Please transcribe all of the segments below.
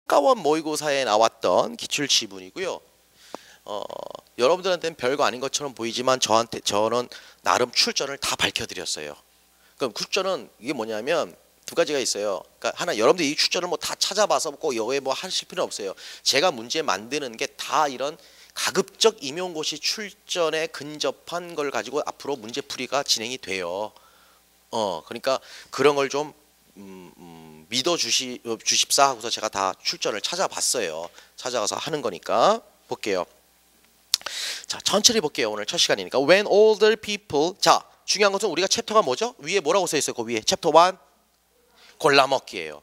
학과원 모의고사에 나왔던 기출지문이고요. 여러분들한테는 별거 아닌 것처럼 보이지만 저는 나름 출전을 다 밝혀드렸어요. 그럼 출전은 이게 뭐냐면 두 가지가 있어요. 그러니까 하나, 여러분들이 이 출전을 뭐 다 찾아봐서 꼭 여기에 뭐 하실 필요는 없어요. 제가 문제 만드는 게 다 이런 가급적 임용고시 출전에 근접한 걸 가지고 앞으로 문제풀이가 진행이 돼요. 그러니까 그런 걸 좀 믿어 주십사 하고서 제가 다 출전을 찾아봤어요. 찾아가서 하는 거니까 볼게요. 자, 천천히 볼게요. 오늘 첫 시간이니까. When older people. 자, 중요한 것은 우리가 챕터가 뭐죠? 위에 뭐라고 써 있어요? 그 위에 챕터 1 골라먹기예요.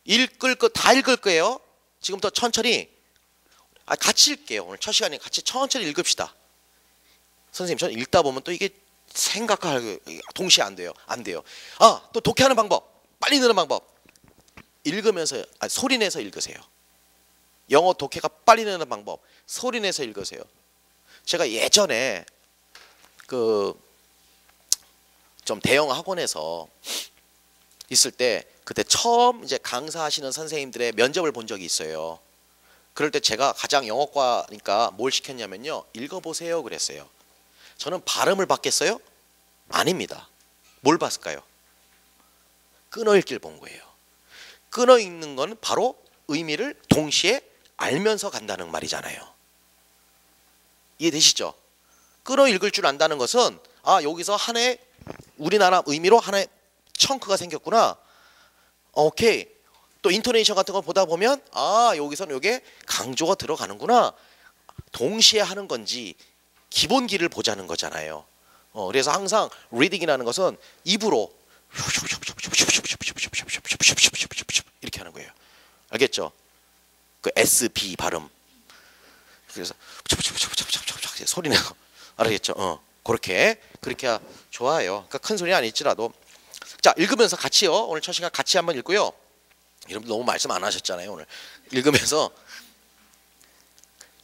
읽을 거 다 읽을 거예요. 지금부터 천천히 같이 읽게요. 오늘 첫 시간에 같이 천천히 읽읍시다. 선생님, 저는 읽다 보면 또 이게 생각과 동시에 안 돼요. 안 돼요. 또 독해하는 방법, 빨리 느는 방법. 읽으면서 소리 내서 읽으세요. 영어 독해가 빨리 느는 방법, 소리 내서 읽으세요. 제가 예전에 좀 대형 학원에서 있을 때 그때 처음 이제 강사하시는 선생님들의 면접을 본 적이 있어요. 그럴 때 제가 가장 영어과니까 뭘 시켰냐면요, 읽어보세요 그랬어요. 저는 발음을 봤겠어요? 아닙니다. 뭘 봤을까요? 끊어 읽기를 본 거예요. 끊어 읽는 건 바로 의미를 동시에 알면서 간다는 말이잖아요. 이해되시죠? 끊어 읽을 줄 안다는 것은 여기서 하나의 우리나라 의미로 하나의 청크가 생겼구나. 오케이. 또 인토네이션 같은 거 보다 보면 여기서는 이게 강조가 들어가는구나. 동시에 하는 건지 기본기를 보자는 거잖아요. 그래서 항상 리딩이라는 것은 입으로 이렇게 하는 거예요. 알겠죠? 그 SB 발음. 그래서 소리 내고 알겠죠? 그렇게 해야 좋아요. 그러니까 큰 소리 아닐지라도. 자, 읽으면서 같이요. 오늘 첫 시간 같이 한번 읽고요. 여러분 너무 말씀 안 하셨잖아요. 오늘 읽으면서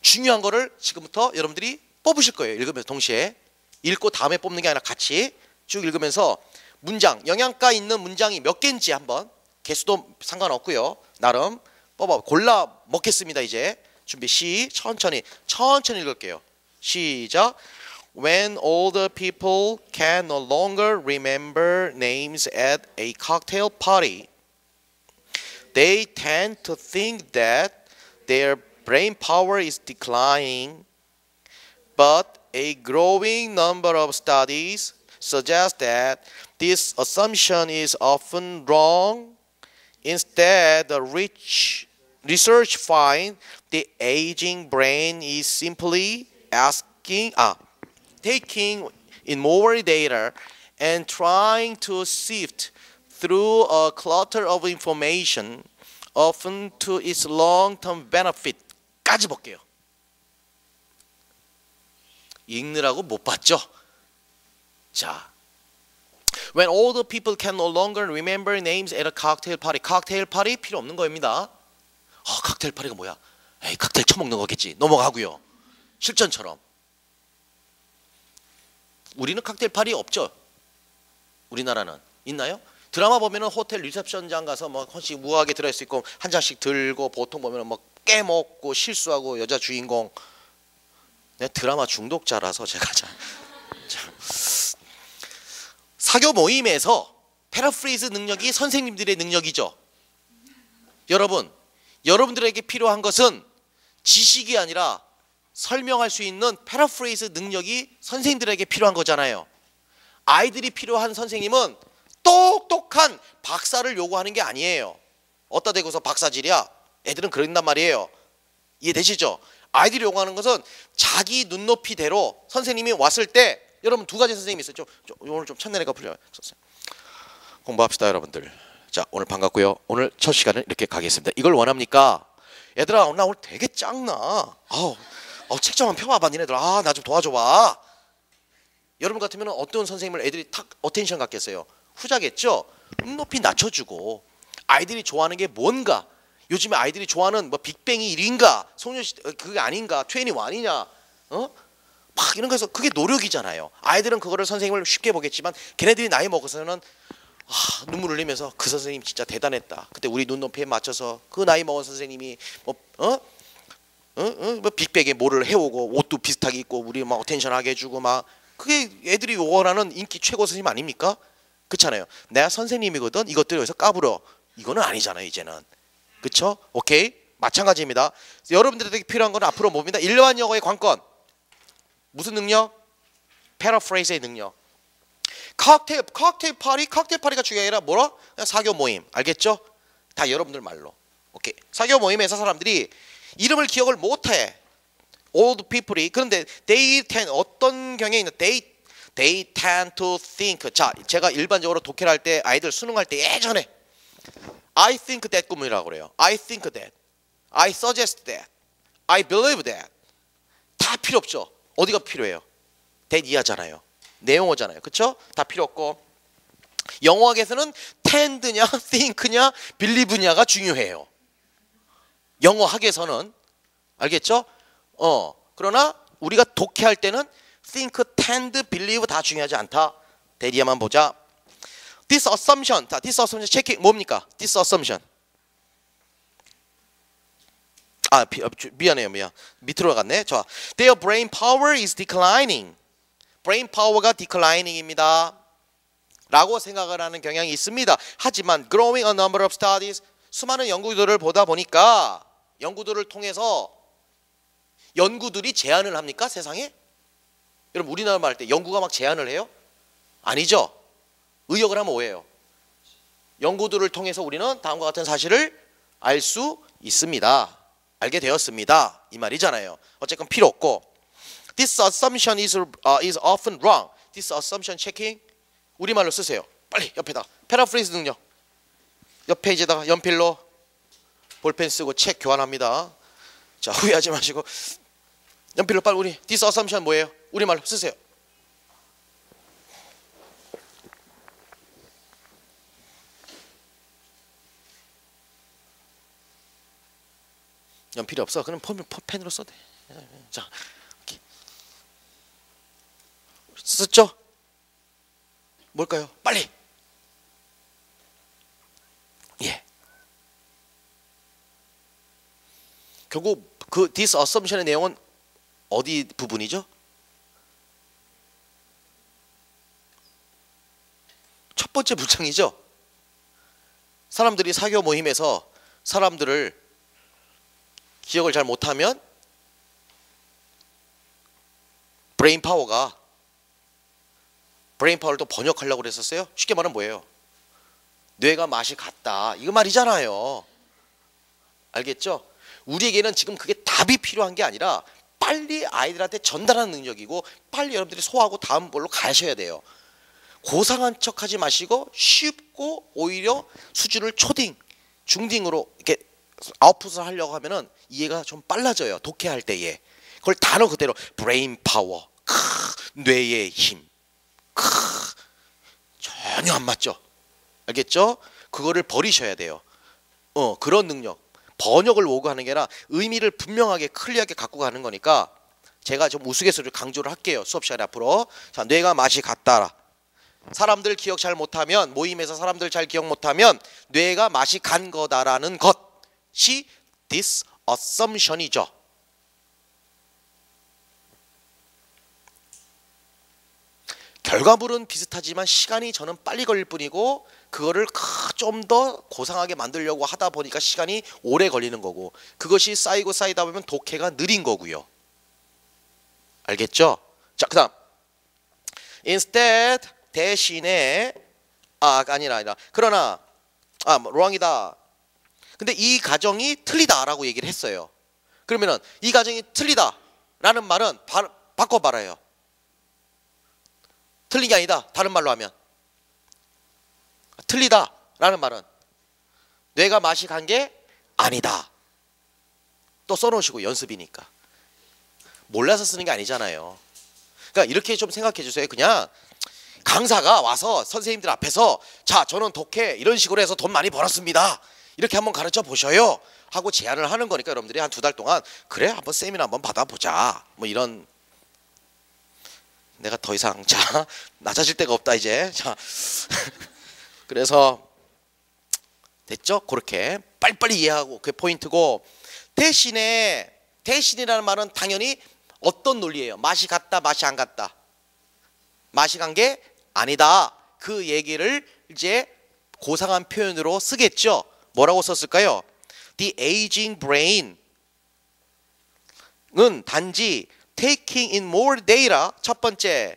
중요한 거를 지금부터 여러분들이 뽑으실 거예요. 읽으면서 동시에 읽고 다음에 뽑는 게 아니라 같이 쭉 읽으면서 문장, 영양가 있는 문장이 몇 개인지 한번, 개수도 상관없고요. 나름 뽑아 골라 먹겠습니다. 이제 준비 천천히 읽을게요. 시작. When older people can no longer remember names at a cocktail party, they tend to think that their brain power is declining, but a growing number of studies suggest that this assumption is often wrong. Instead, the research finds the aging brain is simply taking in more data and trying to sift through a clutter of information, often to its long-term benefit까지 볼게요. 읽느라고 못 봤죠? 자, when older people can no longer remember names at a cocktail party. 칵테일 파티 필요 없는 거입니다. 칵테일 파티가 뭐야? 에이, 칵테일 처먹는 거겠지. 넘어가고요. 실전처럼. 우리는 칵테일 파티 없죠? 우리나라는 있나요? 드라마 보면은 호텔 리셉션장 가서 뭐 한씩 무하게 들어있을 있고 한 잔씩 들고, 보통 보면은 뭐 깨먹고 실수하고 여자 주인공. 내 드라마 중독자라서 제가 사교 모임에서 패러프레이즈 능력이 선생님들의 능력이죠. 여러분들에게 필요한 것은 지식이 아니라 설명할 수 있는 패러프레이즈 능력이 선생님들에게 필요한 거잖아요. 아이들이 필요한 선생님은 똑똑한 박사를 요구하는 게 아니에요. 어디다 대고서 박사질이야? 애들은 그런단 말이에요. 이해되시죠? 아이들이 요구하는 것은 자기 눈높이대로 선생님이 왔을 때, 여러분 두 가지 선생님이 있어요. 오늘 좀 첫내내가 풀려요. 공부합시다 여러분들. 자, 오늘 반갑고요. 오늘 첫 시간은 이렇게 가겠습니다. 이걸 원합니까? 얘들아, 나 오늘 되게 짱나. 책 좀 한번 펴봐봐 니네들. 나 좀 도와줘봐. 여러분 같으면 어떤 선생님을 애들이 탁 어텐션 갖겠어요? 후자겠죠? 높이 낮춰주고, 아이들이 좋아하는 게 뭔가, 요즘에 아이들이 좋아하는 뭐 빅뱅이 1인가 소녀시대 그게 아닌가 21이냐 막 이런 거에서 그게 노력이잖아요. 아이들은 그거를 선생님을 쉽게 보겠지만 걔네들이 나이 먹어서는 눈물 흘리면서 그 선생님 진짜 대단했다. 그때 우리 눈높이에 맞춰서 그 나이 먹은 선생님이 뭐 빅백에 뭐를 해오고 옷도 비슷하게 입고 우리 막 텐션하게 해주고 막 그게 애들이 원하는 인기 최고 선생님 아닙니까? 그렇잖아요. 내가 선생님이거든. 이것들 여기서 까불어. 이거는 아니잖아요. 이제는. 그쵸? 오케이? 마찬가지입니다. 여러분들에게 필요한 건 앞으로 뭡니다? 일반 영어의 관건. 무슨 능력? 패러프레이즈의 능력. 칵테일 파리가 중요한 게 아니라 뭐라? 그냥 사교 모임. 알겠죠? 다 여러분들 말로. 오케이. 사교 모임에서 사람들이 이름을 기억을 못해. old people이. 그런데 they tend 어떤 경향이 있나? They tend to think. 자, 제가 일반적으로 독해를 할 때 아이들 수능할 때 예전에 I think that 구문이라고 그래요. I think that. I suggest that. I believe that. 다 필요 없죠. 어디가 필요해요? that 이하잖아요. 내용어잖아요. 그렇죠? 다 필요 없고 영어학에서는 tend냐, think냐, believe냐가 중요해요. 영어학에서는 알겠죠? 그러나 우리가 독해할 때는 think, tend, believe 다 중요하지 않다. 대리야만 보자. This assumption. 자, this assumption 체킹 뭡니까? This assumption. 미안해요. 밑으로 갔네. 자, their brain power is declining. brain power가 declining입니다. 라고 생각을 하는 경향이 있습니다. 하지만 growing a number of studies 수많은 연구들을 보다 보니까 연구들을 통해서 연구들이 제안을 합니까? 세상에? 여러분 우리나라 말 할 때 연구가 막 제안을 해요? 아니죠. 의역을 하면 오해요. 연구들을 통해서 우리는 다음과 같은 사실을 알 수 있습니다. 알게 되었습니다. 이 말이잖아요. 어쨌건 필요 없고 This assumption is often wrong. This assumption checking 우리말로 쓰세요. 빨리 옆에다 패러프레이즈 능력 옆 페이지에다가 연필로 볼펜 쓰고 책 교환합니다. 자 후회하지 마시고 연필로 빨리 우리 This assumption 뭐예요? 우리말로 쓰세요. 연필이 없어? 그럼 펜으로 써도 돼. 자, 이렇게. 썼죠? 뭘까요? 빨리. 예. 결국 그 this assumption의 내용은 어디 부분이죠? 첫 번째 문장이죠. 사람들이 사교 모임에서 사람들을 기억을 잘 못하면 브레인 파워를 또 번역하려고 그랬었어요. 쉽게 말하면 뭐예요? 뇌가 맛이 같다. 이거 말이잖아요. 알겠죠? 우리에게는 지금 그게 답이 필요한 게 아니라 빨리 아이들한테 전달하는 능력이고 빨리 여러분들이 소화하고 다음 볼로 가셔야 돼요. 고상한 척하지 마시고 쉽고 오히려 수준을 초딩, 중딩으로 이렇게 아웃풋을 하려고 하면은 이해가 좀 빨라져요. 독해할 때에. 그걸 단어 그대로 브레인 파워, 뇌의 힘, 전혀 안 맞죠. 알겠죠? 그거를 버리셔야 돼요. 그런 능력. 번역을 요구하는 게 아니라 의미를 분명하게 클리어하게 갖고 가는 거니까 제가 좀 우스갯소리를 강조를 할게요. 수업 시간에 앞으로. 자, 뇌가 맛이 같다. 사람들 기억 잘 못하면 모임에서 사람들 잘 기억 못하면 뇌가 맛이 간 거다라는 것이 this assumption이죠. 결과물은 비슷하지만 시간이 저는 빨리 걸릴 뿐이고 그거를 좀 더 고상하게 만들려고 하다 보니까 시간이 오래 걸리는 거고 그것이 쌓이다 보면 독해가 느린 거고요. 알겠죠? 자, 그다음 instead 대신에 아니라 그러나 wrong이다. 근데 이 가정이 틀리다라고 얘기를 했어요. 그러면은 이 가정이 틀리다라는 말은 바꿔 말아요. 틀린 게 아니다. 다른 말로 하면 틀리다라는 말은 뇌가 맛이 간 게 아니다. 또 써놓으시고 연습이니까. 몰라서 쓰는 게 아니잖아요. 그러니까 이렇게 좀 생각해 주세요. 그냥 강사가 와서 선생님들 앞에서 자 저는 독해 이런 식으로 해서 돈 많이 벌었습니다. 이렇게 한번 가르쳐 보셔요 하고 제안을 하는 거니까 여러분들이 한 2달 동안 그래 한번 세미나 한번 받아보자 뭐 이런. 내가 더 이상 자 낮아질 데가 없다 이제. 자 그래서 됐죠? 그렇게 빨리빨리 이해하고 그게 포인트고, 대신이라는 말은 당연히 어떤 논리예요? 맛이 같다, 맛이 안 같다. 맛이 간 게 아니다. 그 얘기를 이제 고상한 표현으로 쓰겠죠. 뭐라고 썼을까요? The aging brain은 단지 taking in more data, 첫 번째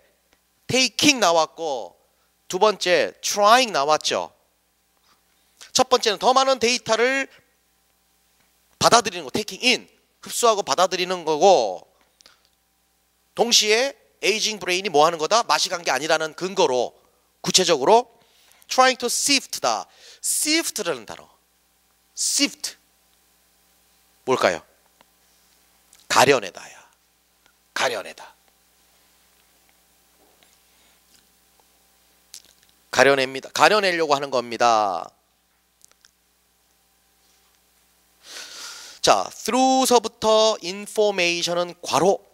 taking 나왔고 두 번째 trying 나왔죠. 첫 번째는 더 많은 데이터를 받아들이는 거, taking in, 흡수하고 받아들이는 거고, 동시에 에이징 브레인이 뭐 하는 거다? 맛이 간 게 아니라는 근거로 구체적으로 trying to sift다. sift라는 단어. sift 뭘까요? 가려내다야. 가려내다. 가려냅니다. 가려내려고 하는 겁니다. 자, through서부터 information은 괄호.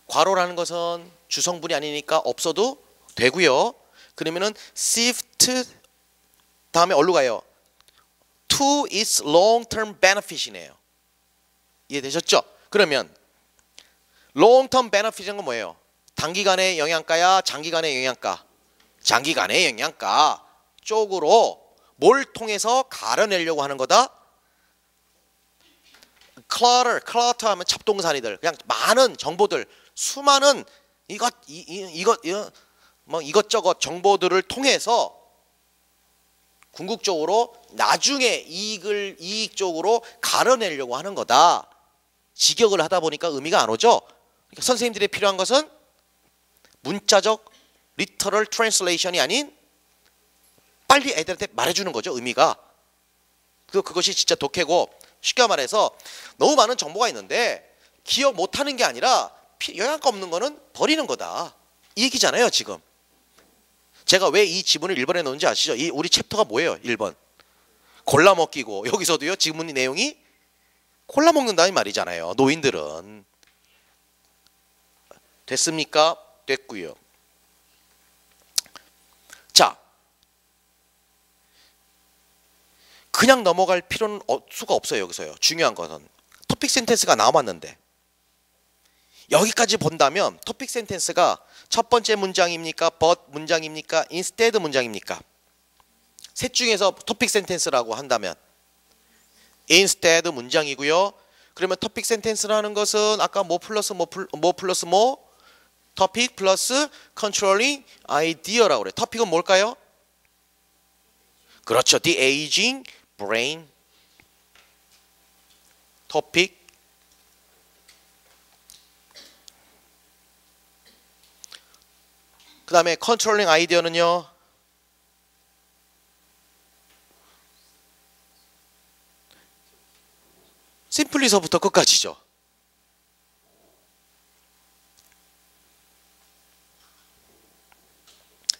괄호라는 것은 주성분이 아니니까 없어도 되고요. 그러면은 sift 다음에 어디로 가요? to its long-term benefit이네요. 이해되셨죠? 그러면 long-term benefit은 건 뭐예요? 단기간의 영양가야, 장기간의 영양가? 장기간의 영양가 쪽으로 뭘 통해서 가려내려고 하는 거다? clutter 하면 잡동사니들, 그냥 많은 정보들, 수많은 이것저것 정보들을 통해서 궁극적으로 나중에 이익 쪽으로 가려내려고 하는 거다. 직역을 하다 보니까 의미가 안 오죠. 그러니까 선생님들이 필요한 것은 문자적 literal translation이 아닌 빨리 애들한테 말해주는 거죠. 의미가. 그것이 진짜 독해고, 쉽게 말해서 너무 많은 정보가 있는데 기억 못하는 게 아니라 영양가 없는 거는 버리는 거다. 이 얘기잖아요. 지금 제가 왜 이 지문을 1번에 넣은지 아시죠? 우리 챕터가 뭐예요? 1번 골라 먹기고, 여기서도요 지문 내용이 골라 먹는다는 말이잖아요. 노인들은. 됐습니까? 됐고요. 자, 그냥 넘어갈 필요는 수가 없어요. 여기서요. 중요한 것은 토픽 센텐스가 나왔는데 여기까지 본다면 토픽 센텐스가 첫 번째 문장입니까? but 문장입니까? instead 문장입니까? 셋 중에서 토픽 센텐스라고 한다면 instead 문장이고요. 그러면 토픽 센텐스라는 것은 아까 뭐 플러스 토픽 플러스 controlling idea라고 그래요. 토픽은 뭘까요? 그렇죠. The aging brain. 토픽. 그 다음에 컨트롤링 아이디어는요, 심플리서부터 끝까지죠.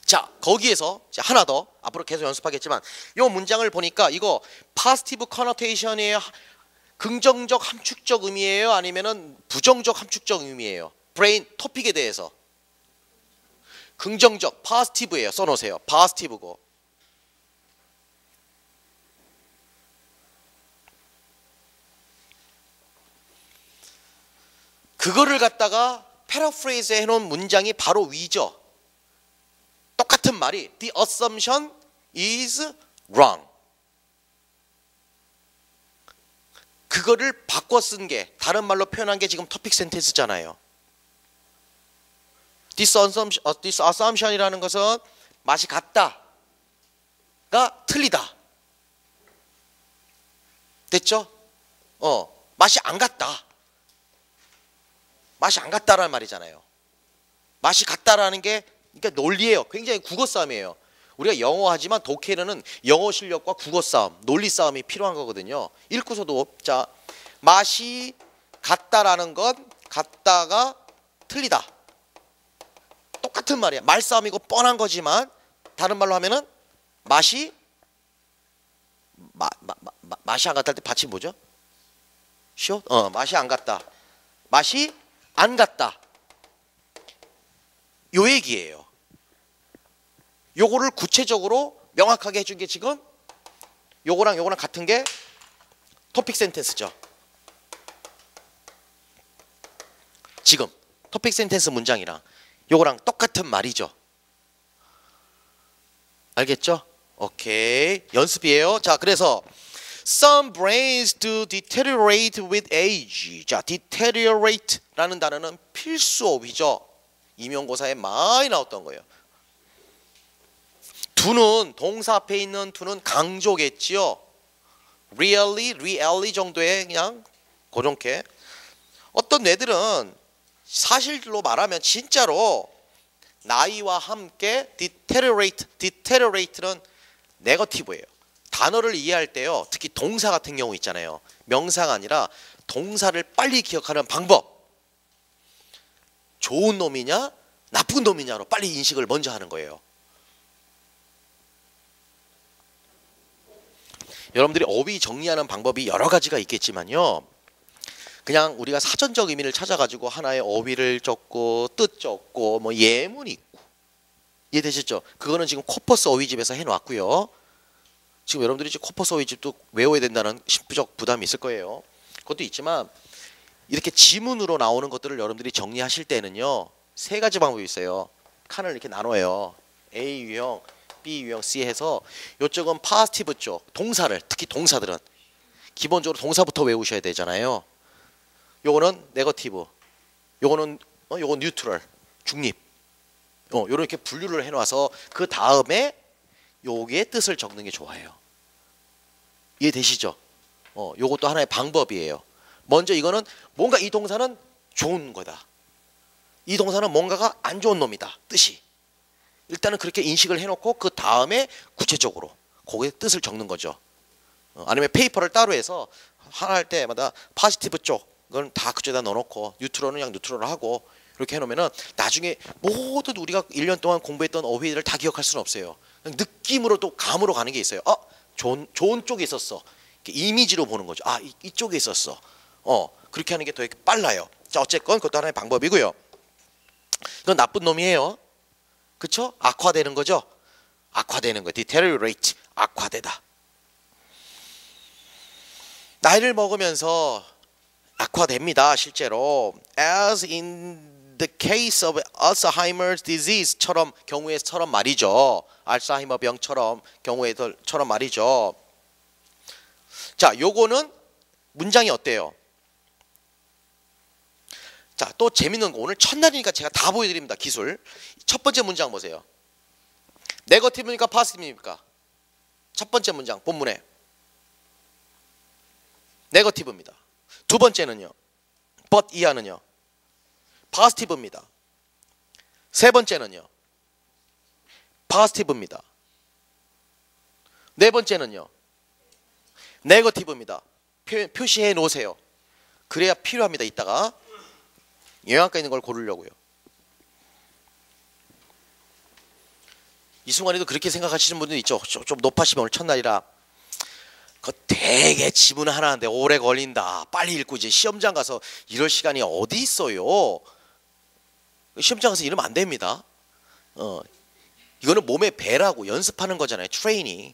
자, 거기에서 하나 더 앞으로 계속 연습하겠지만 이 문장을 보니까 이거 파지티브 커노테이션이에요? 긍정적 함축적 의미예요? 아니면은 부정적 함축적 의미예요? 브레인 토픽에 대해서 긍정적, 파지티브예요. 써놓으세요. 파지티브고. 그거를 갖다가 패러프레이즈 해놓은 문장이 바로 위죠. 똑같은 말이 The assumption is wrong. 그거를 바꿔 쓴 게, 다른 말로 표현한 게 지금 토픽 센텐스잖아요. This assumption이라는 것은 맛이 같다가 틀리다. 됐죠? 맛이 안 같다. 맛이 안 같다라는 말이잖아요. 맛이 같다라는 게 그러니까 논리예요. 굉장히 국어 싸움이에요. 우리가 영어 하지만 독해는 영어 실력과 국어 싸움, 논리 싸움이 필요한 거거든요. 읽고서도 자, 맛이 같다라는 건 같다가 틀리다. 똑같은 말이야. 말싸움이고 뻔한 거지만 다른 말로 하면은 맛이 맛이 안 같다 할 때 받침 뭐죠? 쉬워? 맛이 안 같다. 맛이 안 같다. 요 얘기예요. 요거를 구체적으로 명확하게 해준 게 지금 요거랑 요거랑 같은 게 토픽 센텐스죠. 지금 토픽 센텐스 문장이랑 요거랑 똑같은 말이죠. 알겠죠? 오케이. 연습이에요. 자, 그래서 Some brains do deteriorate with age. 자, deteriorate라는 단어는 필수 어휘죠. 임용고사에 많이 나왔던 거예요. do는 동사 앞에 있는 do는 강조겠지요. really 정도의 그냥 그렇게. 어떤 뇌들은 사실로 말하면 진짜로 나이와 함께 deteriorate는 네거티브예요. 단어를 이해할 때요. 특히 동사 같은 경우 있잖아요. 명사가 아니라 동사를 빨리 기억하는 방법. 좋은 놈이냐 나쁜 놈이냐로 빨리 인식을 먼저 하는 거예요. 여러분들이 어휘 정리하는 방법이 여러 가지가 있겠지만요. 그냥 우리가 사전적 의미를 찾아가지고 하나의 어휘를 적고 뜻 적고 뭐 예문 있고 이해되셨죠? 그거는 지금 코퍼스 어휘집에서 해놨고요. 지금 여러분들이 이제 코퍼스 어휘집도 외워야 된다는 심리적 부담이 있을 거예요. 그것도 있지만 이렇게 지문으로 나오는 것들을 여러분들이 정리하실 때는요. 세 가지 방법이 있어요. 칸을 이렇게 나눠요. A 유형, B 유형, C 해서 이쪽은 파스티브 쪽 동사를 특히 동사들은 기본적으로 동사부터 외우셔야 되잖아요. 요거는 네거티브, 요거는 요건 뉴트럴, 중립. 요렇게 분류를 해놔서 그 다음에 요게 뜻을 적는 게 좋아요. 이해되시죠? 요것도 하나의 방법이에요. 먼저 이거는 뭔가 이 동사는 좋은 거다. 이 동사는 뭔가가 안 좋은 놈이다. 뜻이. 일단은 그렇게 인식을 해놓고 그 다음에 구체적으로 거기에 뜻을 적는 거죠. 아니면 페이퍼를 따로 해서 하나 할 때마다 파지티브 쪽은 다 그쪽에다 넣어놓고 뉴트럴은 그냥 뉴트럴을 하고 이렇게 해놓으면은 나중에 모두 우리가 1년 동안 공부했던 어휘를 다 기억할 수는 없어요. 느낌으로 또 감으로 가는 게 있어요. 좋은 쪽에 있었어. 이미지로 보는 거죠. 이쪽에 있었어. 그렇게 하는 게 더 빨라요. 자, 어쨌건 그것도 하나의 방법이고요. 이건 나쁜 놈이에요. 그쵸? 악화되는 거죠. 악화되는 거. deteriorate. 악화되다. 나이를 먹으면서 악화됩니다. 실제로. As in the case of Alzheimer's disease처럼 경우에처럼 말이죠. 알츠하이머 병처럼 경우에처럼 말이죠. 자, 요거는 문장이 어때요? 자, 또 재밌는 거 오늘 첫날이니까 제가 다 보여드립니다. 기술. 첫 번째 문장 보세요. 네거티브입니까? 파지티브입니까? 첫 번째 문장 본문에 네거티브입니다. 두 번째는요. but 이하는요. 파지티브입니다. 세 번째는요. 파지티브입니다. 네 번째는요. 네거티브입니다. 표시해 놓으세요. 그래야 필요합니다. 이따가 영양가 있는 걸 고르려고요. 이 순간에도 그렇게 생각하시는 분들 있죠. 좀 높아시면 오늘 첫날이라 그거 되게 지문 하나 하는데 오래 걸린다. 빨리 읽고 이제 시험장 가서 이럴 시간이 어디 있어요. 시험장 가서 이러면 안 됩니다. 이거는 몸의 배라고 연습하는 거잖아요. 트레이닝.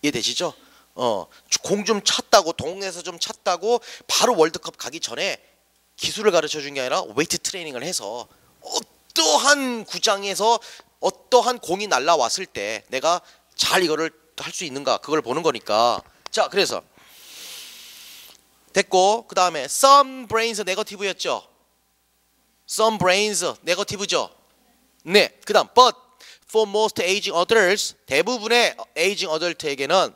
이해되시죠? 공 좀 찼다고 동네에서 좀 찼다고 바로 월드컵 가기 전에 기술을 가르쳐 준 게 아니라 웨이트 트레이닝을 해서 어떠한 구장에서 어떠한 공이 날라왔을 때 내가 잘 이거를 할 수 있는가 그걸 보는 거니까. 자, 그래서 됐고 그 다음에 some brains 네거티브였죠. some brains 네거티브죠. 네, 그 다음 but for most aging adults 대부분의 aging adult에게는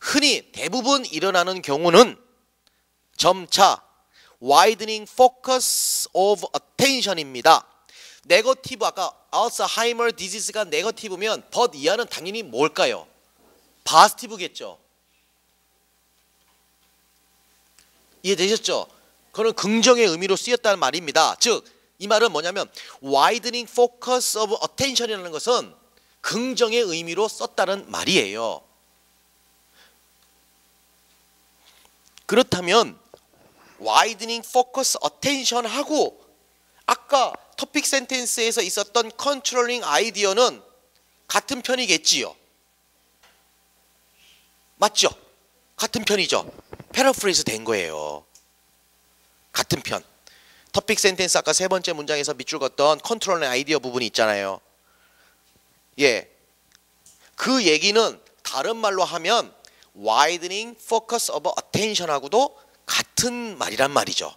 흔히 대부분 일어나는 경우는 점차 widening focus of attention입니다. 네거티브 아까 알츠하이머 디지즈가 네거티브면 but 이하는 당연히 뭘까요? 파지티브겠죠. 이해되셨죠? 그건 긍정의 의미로 쓰였다는 말입니다. 즉 이 말은 뭐냐면 widening focus of attention이라는 것은 긍정의 의미로 썼다는 말이에요. 그렇다면 widening focus attention하고 아까 토픽 센텐스에서 있었던 controlling idea는 같은 편이겠지요. 맞죠? 같은 편이죠. 패러프레이즈 된 거예요. 같은 편. 토픽 센텐스 아까 세 번째 문장에서 밑줄 걷던 컨트롤 앤 아이디어 부분이 있잖아요. 예. 그 얘기는 다른 말로 하면 widening focus of attention하고도 같은 말이란 말이죠.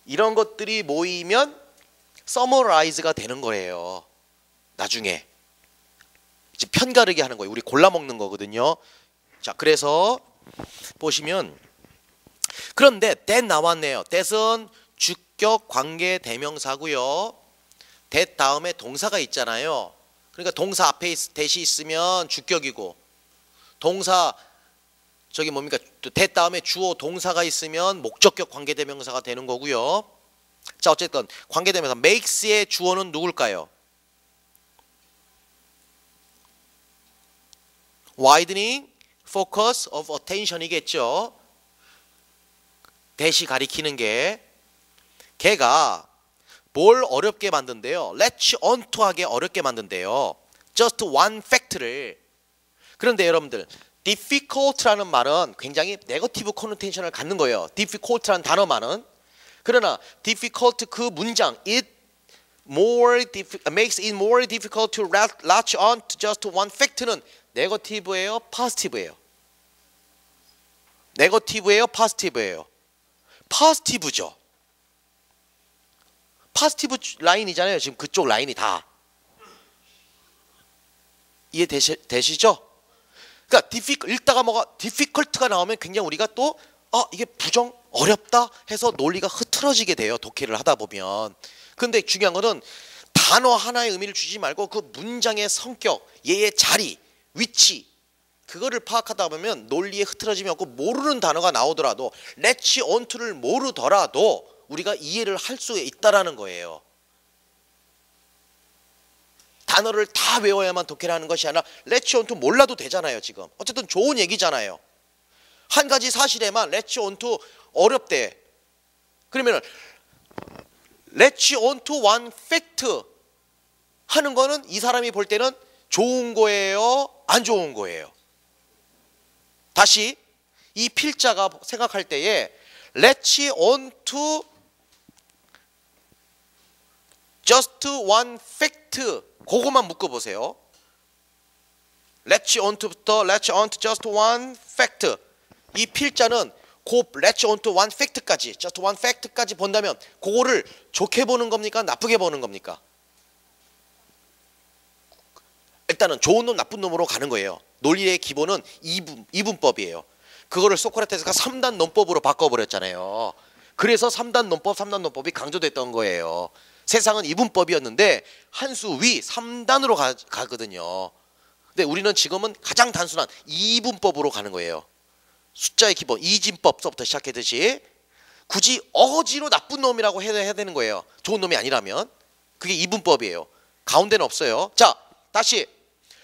이런 것들이 모이면 summarize가 되는 거예요. 나중에 이제 편가르기 하는 거예요. 우리 골라 먹는 거거든요. 자, 그래서 보시면 그런데 that 나왔네요. that은 주격 관계 대명사고요. that 다음에 동사가 있잖아요. 그러니까 동사 앞에 that이 있으면 주격이고 동사 저기 뭡니까? that 다음에 주어 동사가 있으면 목적격 관계대명사가 되는 거고요. 자, 어쨌든 관계대명사 makes의 주어는 누굴까요? widening focus of attention이겠죠. that이 가리키는 게 걔가 뭘 어렵게 만든대요. latch onto 하게 어렵게 만든대요. just one fact를. 그런데 여러분들 difficult라는 말은 굉장히 네거티브 코노테이션을 갖는 거예요. difficult라는 단어만은. 그러나 difficult 그 문장 it makes it more difficult to latch on to just one fact는 네거티브예요, 포지티브예요? 네거티브예요, 포지티브예요? 포지티브죠. 포지티브 라인이잖아요. 지금 그쪽 라인이 다. 이해되시죠? 그러니까 읽다가 뭐가 difficult가 나오면 굉장히 우리가 또 이게 부정 어렵다 해서 논리가 흐트러지게 돼요. 독해를 하다 보면. 근데 중요한 거는 단어 하나의 의미를 주지 말고 그 문장의 성격, 얘의 자리, 위치 그거를 파악하다 보면 논리에 흐트러짐이 없고 모르는 단어가 나오더라도 렛치 온투를 모르더라도 우리가 이해를 할 수 있다라는 거예요. 단어를 다 외워야만 독해를 하는 것이 아니라 렛치 온투 몰라도 되잖아요. 지금 어쨌든 좋은 얘기잖아요. 한 가지 사실에만 렛치 온투 어렵대. 그러면 렛치 온투 one fact 하는 거는 이 사람이 볼 때는 좋은 거예요, 안 좋은 거예요? 다시 이 필자가 생각할 때에 렛치 온투 just one fact 그것만 묶어보세요. 렛치 온투부터 렛치 온투 just one fact 이 필자는 그 렛치 온투 one fact까지 just one fact까지 본다면 그거를 좋게 보는 겁니까? 나쁘게 보는 겁니까? 일단은 좋은 놈 나쁜 놈으로 가는 거예요. 논리의 기본은 이분법이에요. 그거를 소크라테스가 3단 논법으로 바꿔버렸잖아요. 그래서 3단 논법이 강조됐던 거예요. 세상은 이분법이었는데 한 수 위 3단으로 가거든요. 근데 우리는 지금은 가장 단순한 이분법으로 가는 거예요. 숫자의 기본 이진법서부터 시작했듯이 굳이 어거지로 나쁜 놈이라고 해야 되는 거예요. 좋은 놈이 아니라면. 그게 이분법이에요. 가운데는 없어요. 자, 다시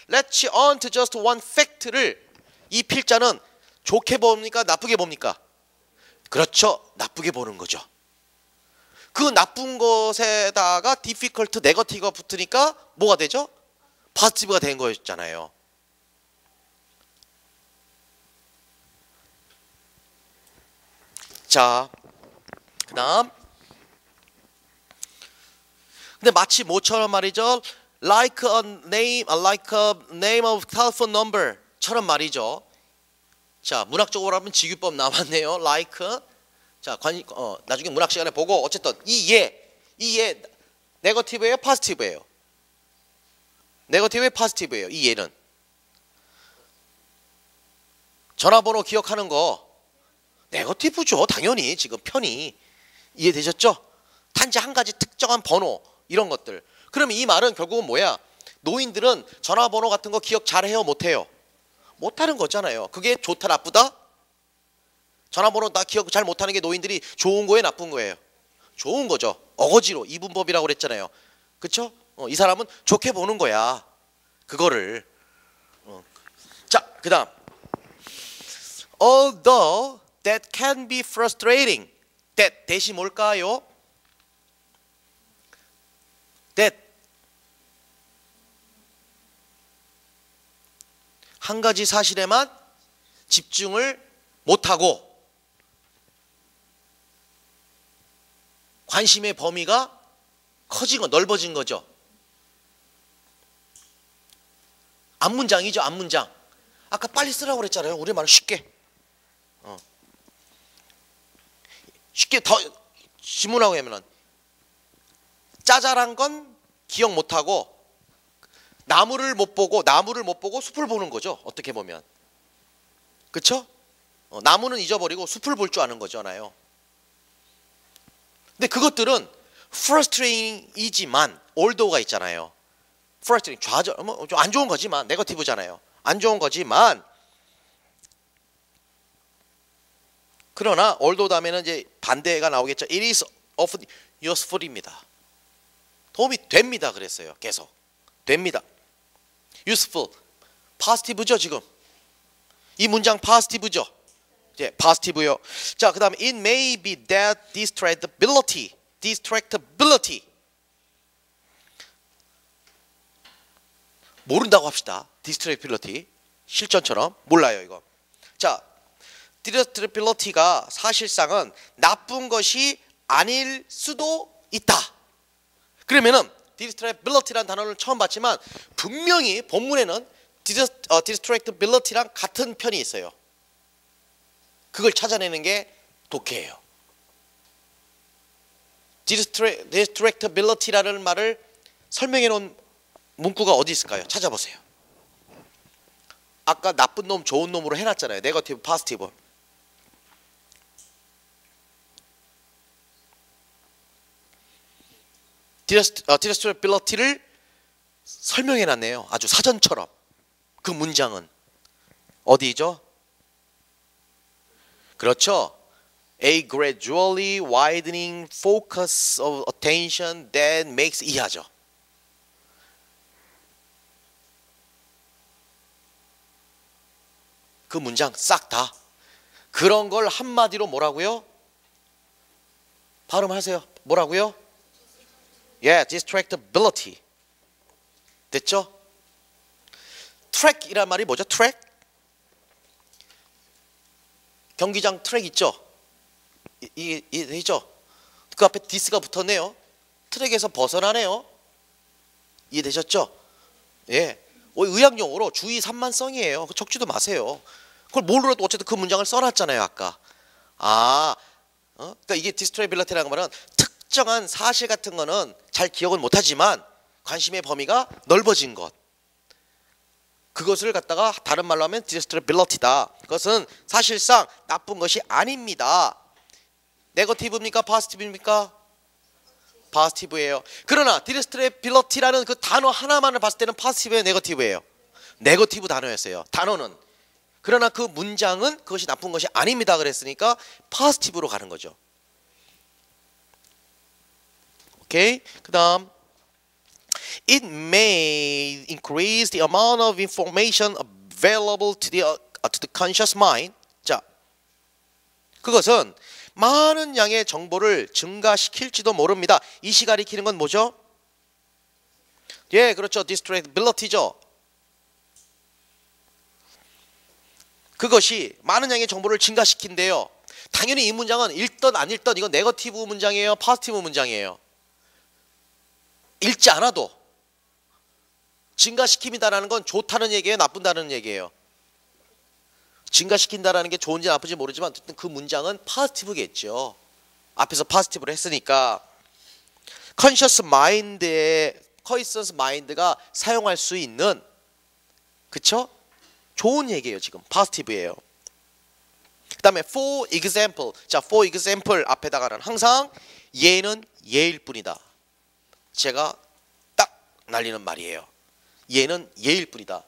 Let's on to just one fact를 이 필자는 좋게 봅니까? 나쁘게 봅니까? 그렇죠. 나쁘게 보는 거죠. 그 나쁜 것에다가 difficult, negative가 붙으니까 뭐가 되죠? positive가 된 거였잖아요. 자, 그 다음 근데 마치 뭐처럼 말이죠? like a name of telephone number처럼 말이죠. 자, 문학적으로 하면 직유법 나왔네요. like. 자, 나중에 문학 시간에 보고 어쨌든 이 얘 네거티브예요, 포지티브예요? 네거티브예요, 포지티브예요? 이 얘는 전화번호 기억하는 거 네거티브죠. 당연히 지금 편이 이해되셨죠? 단지 한 가지 특정한 번호 이런 것들. 그럼 이 말은 결국은 뭐야? 노인들은 전화번호 같은 거 기억 잘해요, 못해요? 못하는 거잖아요. 그게 좋다 나쁘다? 전화번호 나 기억 잘 못하는 게 노인들이 좋은 거예요, 나쁜 거예요? 좋은 거죠. 어거지로 이분법이라고 그랬잖아요. 그렇죠? 이 사람은 좋게 보는 거야. 그거를. 자, 그다음 although that can be frustrating. that이 뭘까요? that 한 가지 사실에만 집중을 못하고 관심의 범위가 커진 거, 넓어진 거죠. 앞문장이죠, 앞문장. 아까 빨리 쓰라고 그랬잖아요. 우리말은 쉽게. 쉽게 더 지문하고 하면은 짜잘한 건 기억 못하고 나무를 못 보고 숲을 보는 거죠. 어떻게 보면. 그쵸? 나무는 잊어버리고 숲을 볼 줄 아는 거잖아요. 근데 그것들은 frustrating이지만 although가 있잖아요. frustrating, 좌절, 좀 안 좋은 거지만 네거티브잖아요. 안 좋은 거지만 그러나 although 다음에는 이제 반대가 나오겠죠. It is often useful입니다. 도움이 됩니다. 그랬어요. 계속 됩니다. useful, positive죠 지금. 이 문장 positive죠. 이제 positive요. 자, 그다음에 it may be that distractibility 모른다고 합시다. distractibility 실전처럼 몰라요 이거. 자, distractibility가 사실상은 나쁜 것이 아닐 수도 있다. 그러면은 distractibility라는 단어를 처음 봤지만 분명히 본문에는 distractibility랑 같은 편이 있어요. 그걸 찾아내는 게 독해예요. distractibility라는 말을 설명해 놓은 문구가 어디 있을까요? 찾아보세요. 아까 나쁜 놈, 좋은 놈으로 해놨잖아요. 네거티브, 포지티브. distractibility를 설명해 놨네요. 아주 사전처럼. 그 문장은 어디죠? 그렇죠. A gradually widening focus of attention that makes 이하죠. 그 문장 싹 다. 그런 걸 한마디로 뭐라고요? 발음하세요. 뭐라고요? distractibility. 됐죠? 트랙이란 말이 뭐죠? 트랙? 경기장 트랙 있죠? 이해되죠? 그 앞에 디스가 붙었네요. 트랙에서 벗어나네요. 이해되셨죠? 예. 의학용어로 주의 산만성이에요. 적지도 마세요. 그걸 모르라도 어쨌든 그 문장을 써놨잖아요. 아까. 그러니까 이게 distractibility라는 말은 특정한 사실 같은 거는 잘 기억은 못하지만 관심의 범위가 넓어진 것. 그것을 갖다가 다른 말로 하면 distractibility다. 그것은 사실상 나쁜 것이 아닙니다. 네거티브입니까? 포지티브입니까? 포지티브예요. 그러나 distractibility라는 그 단어 하나만을 봤을 때는 포지티브예요, 네거티브예요? 네거티브 단어였어요. 단어는. 그러나 그 문장은 그것이 나쁜 것이 아닙니다. 그랬으니까 포지티브로 가는 거죠. 오케이. 그다음 It may increase the amount of information available to the conscious mind. 자, 그것은 많은 양의 정보를 증가시킬지도 모릅니다. 이 시 가리키는 건 뭐죠? 예, 그렇죠. distractibility죠. 그것이 많은 양의 정보를 증가시킨대요. 당연히 이 문장은 읽던 안 읽던 이건 네거티브 문장이에요, 포지티브 문장이에요. 읽지 않아도 증가시킵니다라는 건 좋다는 얘기예요, 나쁜다는 얘기예요? 증가시킨다라는 게 좋은지 나쁜지 모르지만 어쨌든 그 문장은 포지티브겠죠. 앞에서 포지티브를 했으니까. conscious mind가 사용할 수 있는, 그쵸? 좋은 얘기예요. 지금 포지티브예요. 그 다음에 for example. 자, for example 앞에다가는 항상 얘는 얘일 뿐이다. 제가 딱 날리는 말이에요. 얘는 얘일 뿐이다.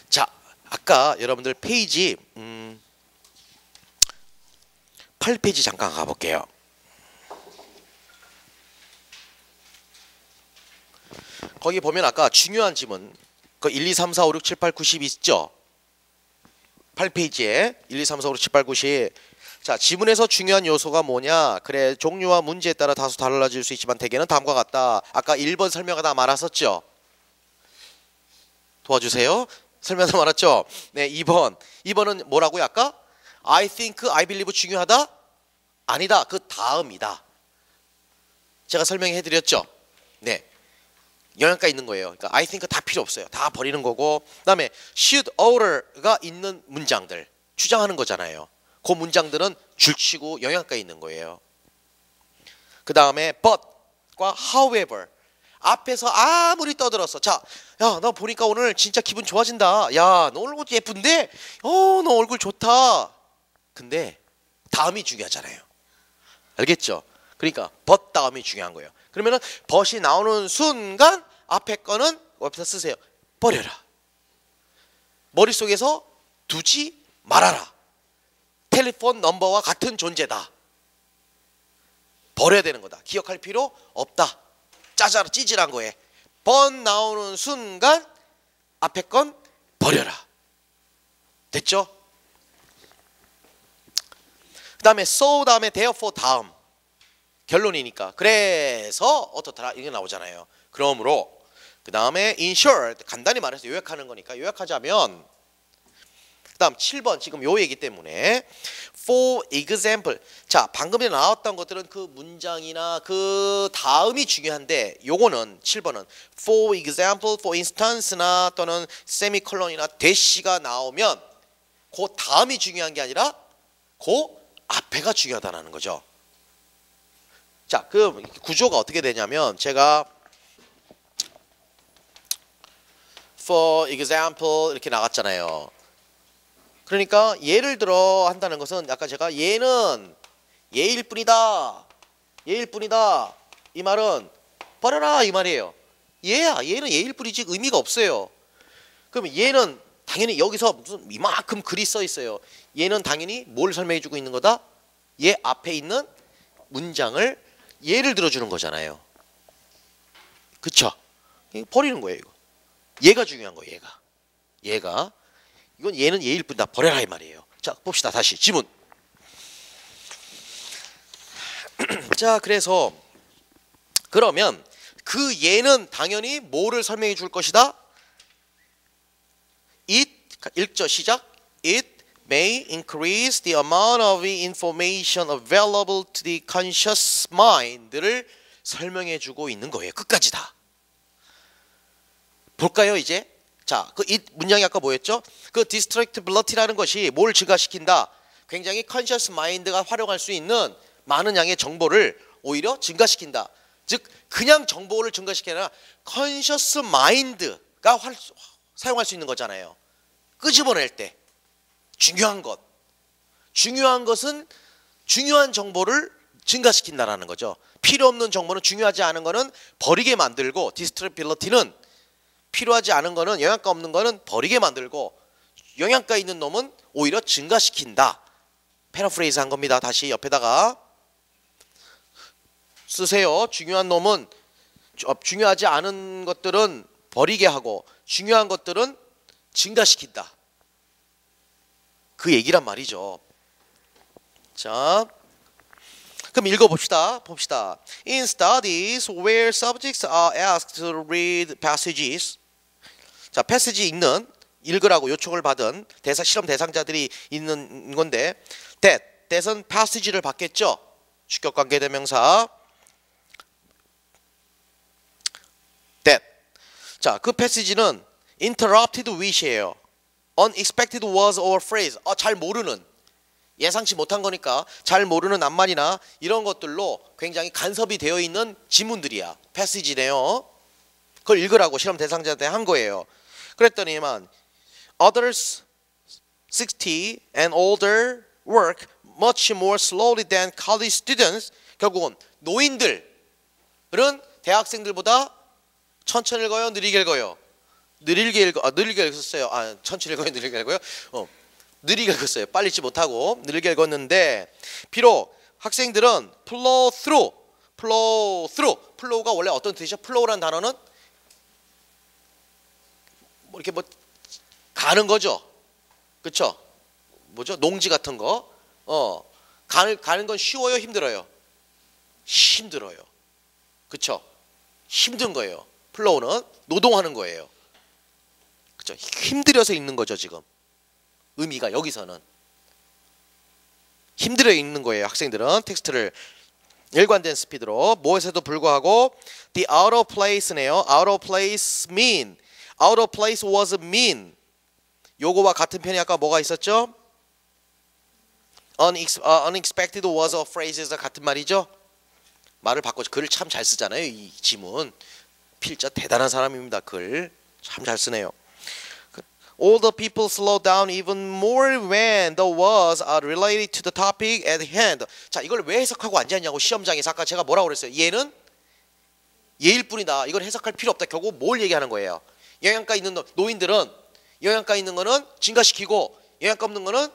자, 아까 여러분들 페이지 8페이지 잠깐 가볼게요. 거기 보면 아까 중요한 지문 그 1, 2, 3, 4, 5, 6, 7, 8, 90 있죠? 8페이지에 1, 2, 3, 4, 5, 6, 7, 8, 90. 자, 지문에서 중요한 요소가 뭐냐? 그래, 종류와 문제에 따라 다소 달라질 수 있지만 대개는 다음과 같다. 아까 1번 설명하다 말았었죠? 도와주세요. 설명하다 말았죠? 네, 2번. 2번은 뭐라고요? 아까? I think, I believe 중요하다? 아니다. 그 다음이다. 제가 설명해 드렸죠? 네. 영양가 있는 거예요. 그러니까 I think 다 필요 없어요. 다 버리는 거고. 그다음에 should oughter가 있는 문장들 주장하는 거잖아요. 그 문장들은 줄치고 영양가 있는 거예요. 그다음에 but과 however 앞에서 아무리 떠들었어. 자, 야, 너 보니까 오늘 진짜 기분 좋아진다. 야, 너 오늘 옷 예쁜데? 너 얼굴 좋다. 근데 다음이 중요하잖아요. 알겠죠? 그러니까 but 다음이 중요한 거예요. 그러면은 but이 나오는 순간 앞에 거는 옆에서 쓰세요. 버려라. 머릿속에서 두지 말아라. 텔레폰 넘버와 같은 존재다. 버려야 되는 거다. 기억할 필요 없다. 짜자로 찌질한 거에 but 나오는 순간 앞에 건 버려라. 됐죠? 그 다음에 so 다음에 therefore 다음 결론이니까 그래서 어떻더라 이게 나오잖아요. 그러므로 그 다음에 in short 간단히 말해서 요약하는 거니까 요약하자면 그 다음 7번 지금 요 얘기 때문에 for example 자 방금 전에 나왔던 것들은 그 문장이나 그 다음이 중요한데 요거는 7번은 for example, for instance나 또는 semicolon이나 대시가 나오면 그 다음이 중요한 게 아니라 그 앞에가 중요하다는 거죠. 자, 그 구조가 어떻게 되냐면 제가 for example 이렇게 나갔잖아요. 그러니까 예를 들어 한다는 것은 아까 제가 얘는 예일 뿐이다. 예일 뿐이다. 이 말은 버려라 이 말이에요. 얘야 얘는 예일 뿐이지 의미가 없어요. 그럼 얘는 당연히 여기서 무슨 이만큼 글이 써 있어요. 얘는 당연히 뭘 설명해 주고 있는 거다? 얘 앞에 있는 문장을 예를 들어주는 거잖아요. 그쵸? 버리는 거예요 이거. 얘가 중요한 거예요. 얘가 이건 얘는 예일 뿐이다. 버려라 이 말이에요. 자 봅시다. 다시 지문. 자 그래서 그러면 그 얘는 당연히 뭐를 설명해 줄 것이다? It 1절 시작. It may increase the amount of information available to the conscious mind를 설명해 주고 있는 거예요. 끝까지 다. 볼까요 이제? 자, 그 이 문장이 아까 뭐였죠? 그 distractibility라는 것이 뭘 증가시킨다? 굉장히 conscious mind가 활용할 수 있는 많은 양의 정보를 오히려 증가시킨다. 즉 그냥 정보를 증가시키는 아니라 conscious mind가 사용할 수 있는 거잖아요. 끄집어낼 때 중요한 것은 중요한 정보를 증가시킨다라는 거죠. 필요 없는 정보는 중요하지 않은 거는 버리게 만들고 distractibility는 필요하지 않은 거는 영양가 없는 거는 버리게 만들고 영양가 있는 놈은 오히려 증가시킨다. 패러프레이즈 한 겁니다. 다시 옆에다가 쓰세요. 중요한 놈은 중요하지 않은 것들은 버리게 하고 중요한 것들은 증가시킨다. 그 얘기란 말이죠. 자, 그럼 읽어봅시다. 봅시다. In studies where subjects are asked to read passages 자, 패시지 읽으라고 요청을 받은 실험 대상자들이 있는 건데 that은 passage를 받겠죠. 주격관계대명사 that 자, 그 패시지는 interrupted with이에요. unexpected words or phrase 잘 모르는 예상치 못한 거니까 잘 모르는 낱말이나 이런 것들로 굉장히 간섭이 되어 있는 지문들이야. 패시지네요. 그걸 읽으라고 실험 대상자한테 한 거예요. 그랬더니만 others 60 and older work much more slowly than college students 결국은 노인들은 대학생들보다 천천히 읽어요? 느리게 읽어요? 느리게 읽었어요. 천천히 읽어요? 느리게 읽어요? 느리게 읽었어요. 빨리 읽지 못하고 느리게 읽었는데 비록 학생들은 flow가 원래 어떤 뜻이죠? flow라는 단어는 뭐 이렇게 뭐 가는 거죠. 그렇죠? 뭐죠? 농지 같은 거. 가는 건 쉬워요, 힘들어요? 힘들어요. 그쵸? 힘든 거예요. 플로우는 노동하는 거예요. 그쵸? 힘들어서 읽는 거죠, 지금. 의미가 여기서는. 힘들어 읽는 거예요, 학생들은. 텍스트를 일관된 스피드로. 무엇에도 불구하고 the out of place네요. out of place mean. out of place was mean. 요거와 같은 편이 아까 뭐가 있었죠? unexpected was a phrases가 같은 말이죠. 말을 바꿔서 글을 참 잘 쓰잖아요. 이 지문 필자 대단한 사람입니다. 글 참 잘 쓰네요. All the people slow down even more when the words are related to the topic at hand. 자, 이걸 왜 해석하고 앉았냐고 시험장에서 아까 제가 뭐라고 그랬어요? 얘는 얘일 뿐이다. 이걸 해석할 필요 없다. 결국 뭘 얘기하는 거예요? 영양가 있는 노인들은 영양가 있는 거는 증가시키고 영양가 없는 거는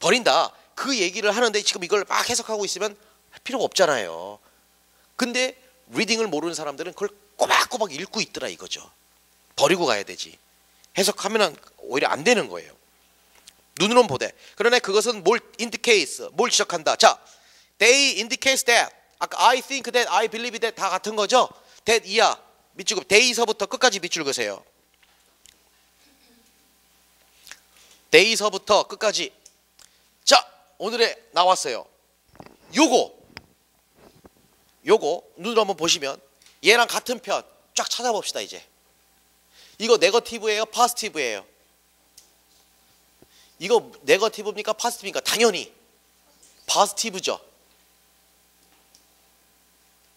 버린다. 그 얘기를 하는데 지금 이걸 막 해석하고 있으면 할 필요가 없잖아요. 근데 리딩을 모르는 사람들은 그걸 꼬박꼬박 읽고 있더라 이거죠. 버리고 가야 되지. 해석하면은 오히려 안 되는 거예요. 눈으로는 보되. 그러나 그것은 뭘 indicates, 뭘 지적한다. 자, they indicates that. 아까 I think that, I believe that 다 같은 거죠. that 이하 밑줄 긋. they서부터 끝까지 밑줄 그으세요. they서부터 끝까지. 자, 오늘에 나왔어요. 요거 눈으로 한번 보시면 얘랑 같은 편 쫙 찾아봅시다. 이제 이거 네거티브예요, 포지티브예요? 이거 네거티브입니까, 포지티브입니까? 당연히 포지티브죠.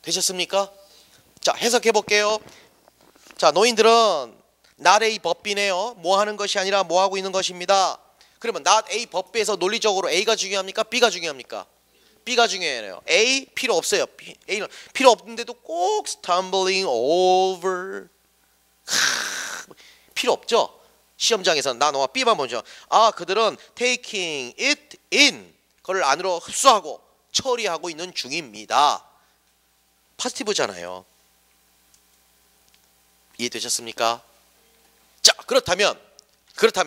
되셨습니까? 자, 해석해 볼게요. 자, 노인들은 not a 법비네요. 뭐 하는 것이 아니라 뭐 하고 있는 것입니다. 그러면 not a 법비에서 논리적으로 A가 중요합니까, B가 중요합니까? B가 중요해요. A 필요 없어요. A는 필요 없는데도 꼭 stumbling over. 필요 없죠. 시험장에서는 나 너와 B만 보죠. 아, 그들은 taking it in, 그걸 안으로 흡수하고 처리하고 있는 중입니다. 포지티브잖아요. 이해되셨습니까? 자, 그렇다면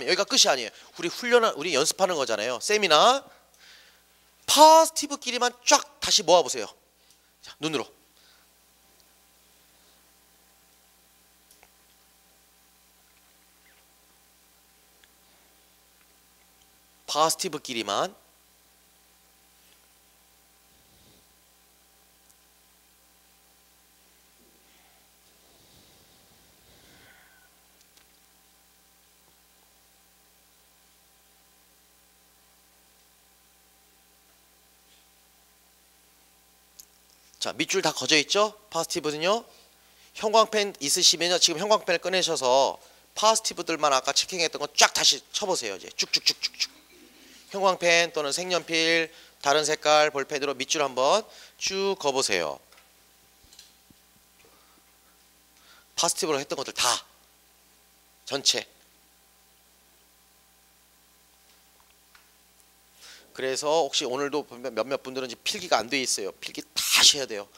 여기가 끝이 아니에요. 우리 연습하는 거잖아요. 세미나. 포지티브끼리만 쫙 다시 모아보세요. 자, 눈으로. 포지티브끼리만. 자, 밑줄 다 거져 있죠? 포지티브는요. 형광펜 있으시면요, 지금 형광펜을 꺼내셔서 포지티브들만 아까 체킹했던 거 쫙 다시 쳐보세요. 이제 쭉쭉쭉쭉쭉. 형광펜 또는 색연필, 다른 색깔 볼펜으로 밑줄 한번 쭉 그어보세요. 포지티브로 했던 것들 다 전체. 그래서 혹시 오늘도 보면 몇몇 분들은 이제 필기가 안 돼 있어요. 필기 다 하셔야 돼요.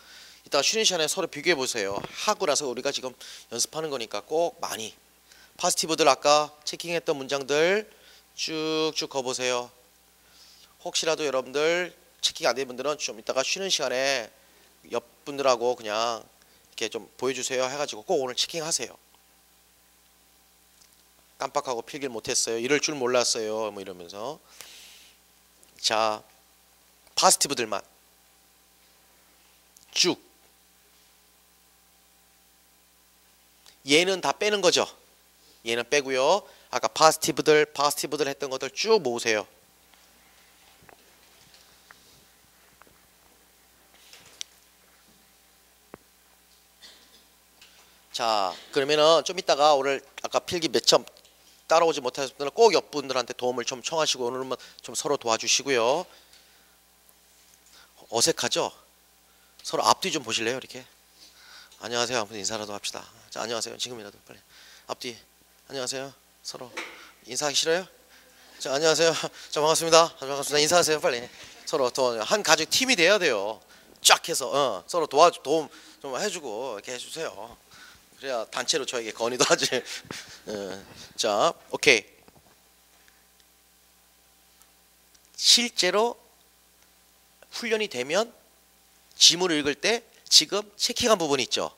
이따가 쉬는 시간에 서로 비교해 보세요. 하고 나서 우리가 지금 연습하는 거니까 꼭 많이 포지티브들 아까 체킹했던 문장들 쭉쭉 그어보세요. 혹시라도 여러분들 체킹 안 된 분들은 좀 이따가 쉬는 시간에 옆 분들하고 그냥 이렇게 좀 보여주세요 해가지고 꼭 오늘 체킹하세요. 깜빡하고 필기를 못했어요. 이럴 줄 몰랐어요. 뭐 이러면서. 자, 포지티브들만 쭉. 얘는 다 빼는 거죠. 얘는 빼고요. 아까 포지티브들 했던 것들 쭉 모으세요. 자, 그러면은 좀 이따가 오늘 아까 필기 몇 점 따라오지 못하신 분들은 꼭 옆분들한테 도움을 좀 청하시고 오늘은 좀 서로 도와주시고요. 어색하죠? 서로 앞뒤 좀 보실래요? 이렇게. 안녕하세요. 한번 인사라도 합시다. 자, 안녕하세요. 지금이라도 빨리. 앞뒤. 안녕하세요. 서로 인사하기 싫어요? 자, 안녕하세요. 자, 반갑습니다. 반갑습니다. 인사하세요. 빨리. 서로 한 가족 팀이 돼야 돼요. 쫙 해서 서로 도움 좀 해주고 이렇게 해주세요. 그래야 단체로 저에게 건의도 하지. 자, 오케이. 실제로 훈련이 되면 지문을 읽을 때 지금 체킹한 부분 있죠.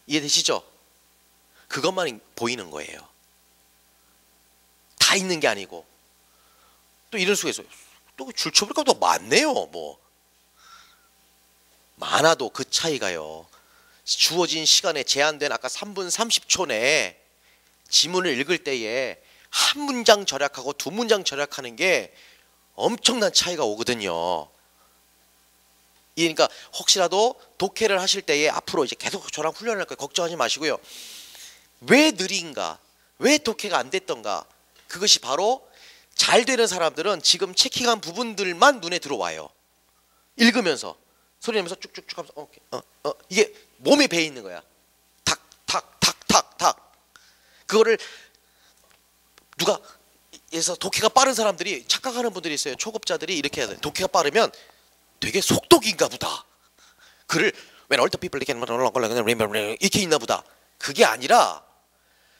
이해되시죠? 그것만 보이는 거예요. 다 있는 게 아니고. 또 이런 수가 있어요. 또 줄쳐보니까 더 많네요. 뭐 많아도 그 차이가요. 주어진 시간에 제한된 아까 3분 30초 내에 지문을 읽을 때에 한 문장 절약하고 두 문장 절약하는 게 엄청난 차이가 오거든요. 그러니까 혹시라도 독해를 하실 때에 앞으로 이제 계속 저랑 훈련할 거예요. 걱정하지 마시고요. 왜 느린가? 왜 독해가 안 됐던가? 그것이 바로 잘 되는 사람들은 지금 체킹한 부분들만 눈에 들어와요. 읽으면서 소리 내면서 쭉쭉쭉 하면서 이게 몸에 배어 있는 거야. 탁탁탁탁탁. 그거를 누가 그래서 독해가 빠른 사람들이 착각하는 분들이 있어요. 초급자들이 이렇게 해야 돼. 독해가 빠르면 되게 속독인가 보다. 글을 when all the people can 이렇게 있나 보다. 그게 아니라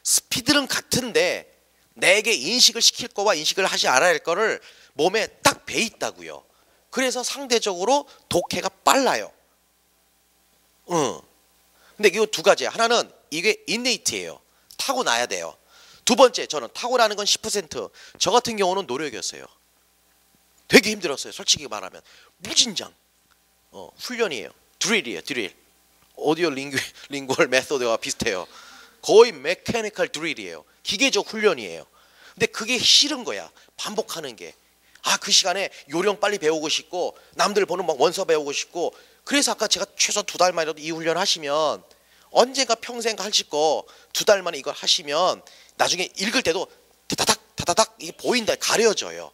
스피드는 같은데 내게 인식을 시킬 거와 인식을 하지 않아야 할 거를 몸에 딱 배 있다고요. 그래서 상대적으로 독해가 빨라요. 근데 이거 두 가지야. 하나는 이게 인네이트예요. 타고나야 돼요. 두 번째, 저는 타고나는 건 10%. 저 같은 경우는 노력이었어요. 되게 힘들었어요. 솔직히 말하면 무진장 훈련이에요. 드릴이에요. 드릴. 오디오 링구얼 메소드와 비슷해요. 거의 메카니컬 드릴이에요. 기계적 훈련이에요. 근데 그게 싫은 거야. 반복하는 게. 그 시간에 요령 빨리 배우고 싶고 남들 보는 막 원서 배우고 싶고. 그래서 아까 제가 최소 2달만이라도 이 훈련 하시면 언젠가 평생 하실 거 2달 만에 이걸 하시면 나중에 읽을 때도 다다닥 이게 보인다. 가려져요.